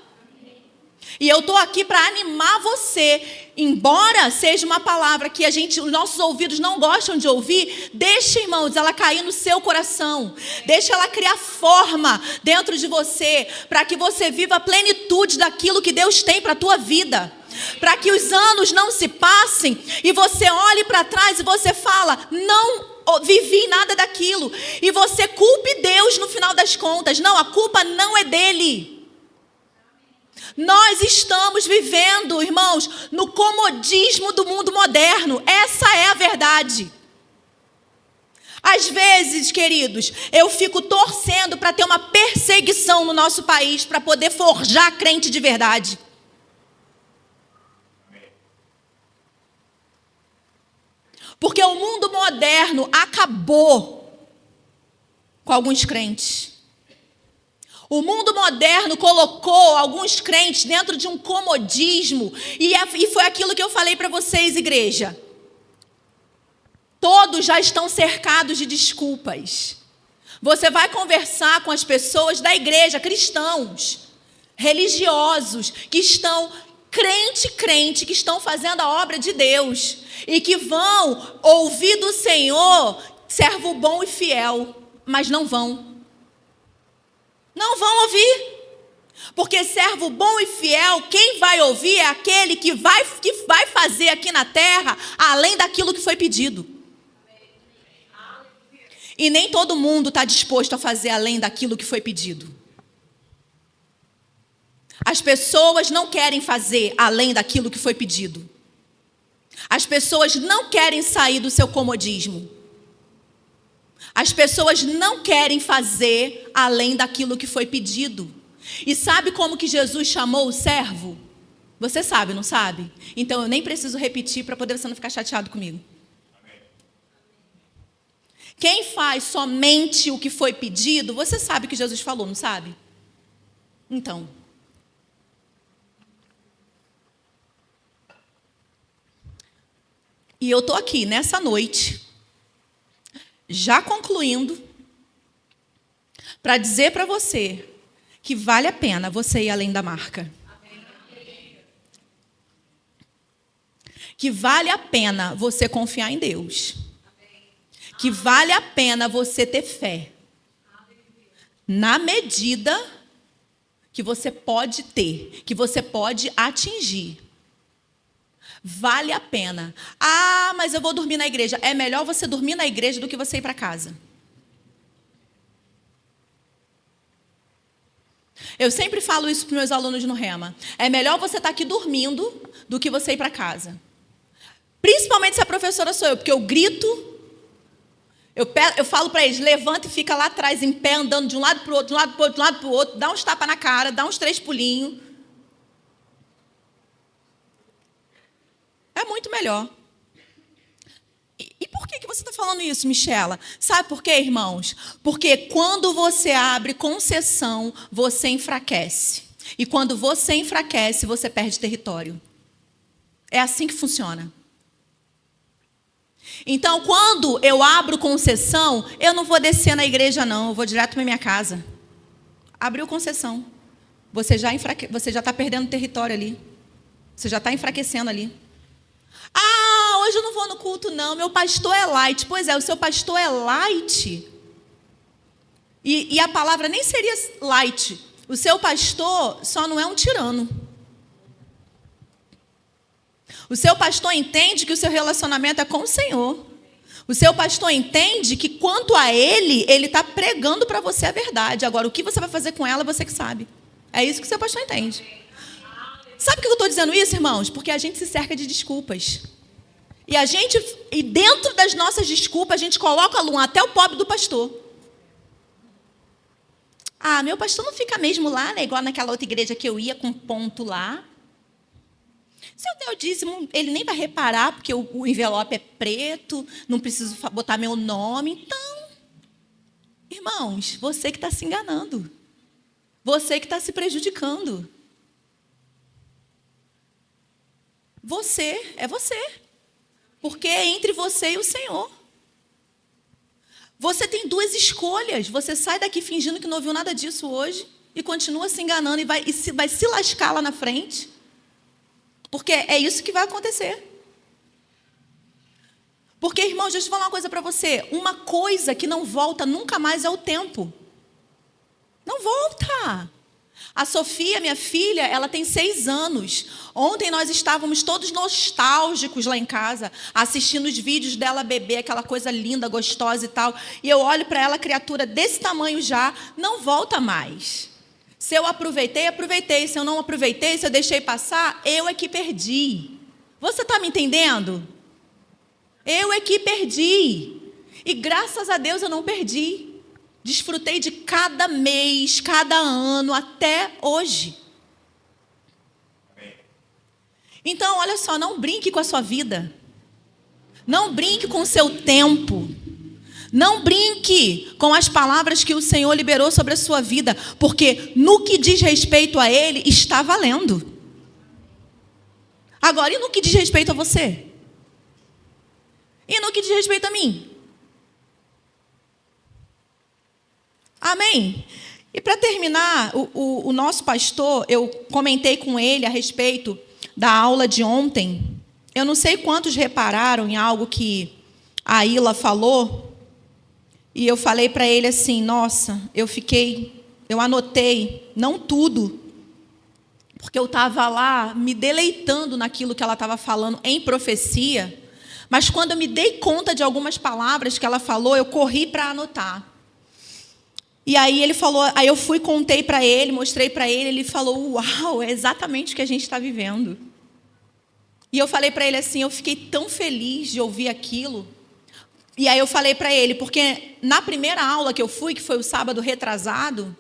E eu estou aqui para animar você. Embora seja uma palavra que os nossos ouvidos não gostam de ouvir, deixa, irmãos, ela cair no seu coração. Deixa ela criar forma dentro de você, para que você viva a plenitude daquilo que Deus tem para a tua vida. Para que os anos não se passem e você olhe para trás e você fala, não vivi nada daquilo. E você culpe Deus no final das contas. Não, a culpa não é dele. Nós estamos vivendo, irmãos, no comodismo do mundo moderno. Essa é a verdade. Às vezes, queridos, eu fico torcendo para ter uma perseguição no nosso país, para poder forjar crente de verdade. Porque o mundo moderno acabou com alguns crentes. O mundo moderno colocou alguns crentes dentro de um comodismo. E foi aquilo que eu falei para vocês, igreja. Todos já estão cercados de desculpas. Você vai conversar com as pessoas da igreja, cristãos, religiosos, que estão crente, que estão fazendo a obra de Deus. E que vão ouvir do Senhor, servo bom e fiel, mas não vão. Não vão ouvir. Porque servo bom e fiel, quem vai ouvir é aquele que vai fazer aqui na terra além daquilo que foi pedido. E nem todo mundo está disposto a fazer além daquilo que foi pedido. As pessoas não querem fazer além daquilo que foi pedido. As pessoas não querem sair do seu comodismo. As pessoas não querem fazer além daquilo que foi pedido. E sabe como que Jesus chamou o servo? Você sabe, não sabe? Então eu nem preciso repetir para poder você não ficar chateado comigo. Quem faz somente o que foi pedido, você sabe o que Jesus falou, não sabe? Então. E eu estou aqui nessa noite, já concluindo, para dizer para você que vale a pena você ir além da marca. Que vale a pena você confiar em Deus. Que vale a pena você ter fé. Na medida que você pode ter, que você pode atingir. Vale a pena. Ah, mas eu vou dormir na igreja. É melhor você dormir na igreja do que você ir para casa. Eu sempre falo isso para os meus alunos no Rema. É melhor você estar aqui dormindo do que você ir para casa. Principalmente se a professora sou eu, porque eu grito, eu falo para eles, levanta e fica lá atrás, em pé, andando de um lado para o outro, de um lado para o outro, de um lado para o outro, dá uns tapas na cara, dá uns 3 pulinhos. É muito melhor. E por que você está falando isso, Michela? Sabe por quê, irmãos? Porque quando você abre concessão, você enfraquece. E quando você enfraquece, você perde território. É assim que funciona. Então, quando eu abro concessão, eu não vou descer na igreja, não. Eu vou direto para minha casa. Abriu concessão. Você já está perdendo território ali. Você já está enfraquecendo ali. Ah, hoje eu não vou no culto, não. Meu pastor é light. Pois é, o seu pastor é light. E a palavra nem seria light. O seu pastor só não é um tirano. O seu pastor entende que o seu relacionamento é com o Senhor. O seu pastor entende que, quanto a ele está pregando para você a verdade. Agora, o que você vai fazer com ela, você que sabe. É isso que o seu pastor entende. Sabe por que eu estou dizendo isso, irmãos? Porque a gente se cerca de desculpas. E dentro das nossas desculpas, a gente coloca até o pobre do pastor. Ah, meu pastor não fica mesmo lá, né? Igual naquela outra igreja que eu ia com ponto lá. Se eu der o dízimo, ele nem vai reparar, porque o envelope é preto, não preciso botar meu nome. Então, irmãos, você que está se enganando. Você que está se prejudicando. Você é você. Porque é entre você e o Senhor. Você tem 2 escolhas. Você sai daqui fingindo que não ouviu nada disso hoje e continua se enganando e vai se lascar lá na frente. Porque é isso que vai acontecer. Porque, irmão, deixa eu falar uma coisa para você. Uma coisa que não volta nunca mais é o tempo. Não volta. A Sofia, minha filha, ela tem 6 anos. Ontem nós estávamos todos nostálgicos lá em casa, assistindo os vídeos dela bebê, aquela coisa linda, gostosa e tal. E eu olho para ela, criatura desse tamanho já, não volta mais. Se eu aproveitei, aproveitei. Se eu não aproveitei, se eu deixei passar, eu é que perdi. Você está me entendendo? Eu é que perdi. E graças a Deus eu não perdi. Desfrutei de cada mês, cada ano, até hoje. Então, olha só, não brinque com a sua vida. Não brinque com o seu tempo. Não brinque com as palavras que o Senhor liberou sobre a sua vida, porque no que diz respeito a Ele, está valendo. Agora, e no que diz respeito a você? E no que diz respeito a mim? Amém? E para terminar, o nosso pastor, eu comentei com ele a respeito da aula de ontem. Eu não sei quantos repararam em algo que a Ila falou. E eu falei para ele assim, nossa, eu anotei, não tudo, porque eu estava lá me deleitando naquilo que ela estava falando em profecia, mas quando eu me dei conta de algumas palavras que ela falou, eu corri para anotar. E aí ele falou, aí eu fui, contei para ele, mostrei para ele, ele falou, uau, é exatamente o que a gente está vivendo. E eu falei para ele assim, eu fiquei tão feliz de ouvir aquilo. E aí eu falei para ele, porque na primeira aula que eu fui, que foi o sábado retrasado,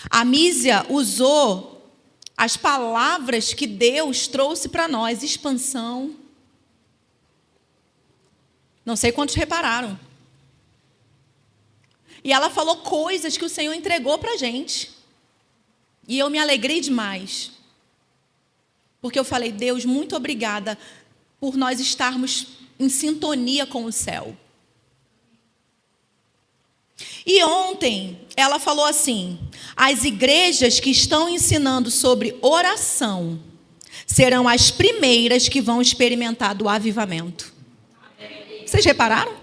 a Mísia usou as palavras que Deus trouxe para nós, expansão. Não sei quantos repararam. E ela falou coisas que o Senhor entregou para a gente. E eu me alegrei demais. Porque eu falei, Deus, muito obrigada por nós estarmos em sintonia com o céu. E ontem ela falou assim, as igrejas que estão ensinando sobre oração serão as primeiras que vão experimentar do avivamento. Vocês repararam?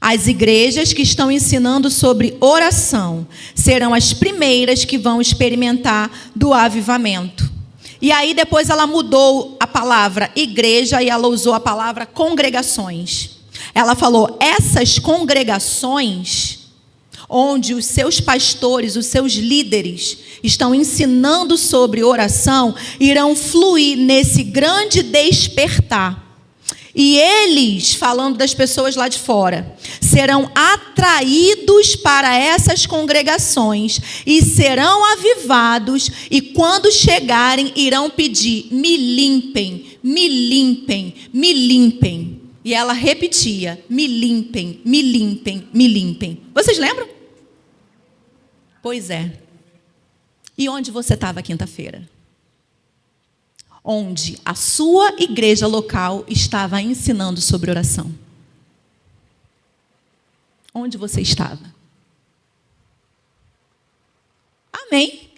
As igrejas que estão ensinando sobre oração serão as primeiras que vão experimentar do avivamento. E aí depois ela mudou a palavra igreja e ela usou a palavra congregações. Ela falou, essas congregações, onde os seus pastores, os seus líderes estão ensinando sobre oração, irão fluir nesse grande despertar. E eles, falando das pessoas lá de fora, serão atraídos para essas congregações e serão avivados, e quando chegarem irão pedir, me limpem, me limpem, me limpem. E ela repetia, me limpem, me limpem, me limpem. Vocês lembram? Pois é. E onde você estava quinta-feira? Onde a sua igreja local estava ensinando sobre oração. Onde você estava? Amém.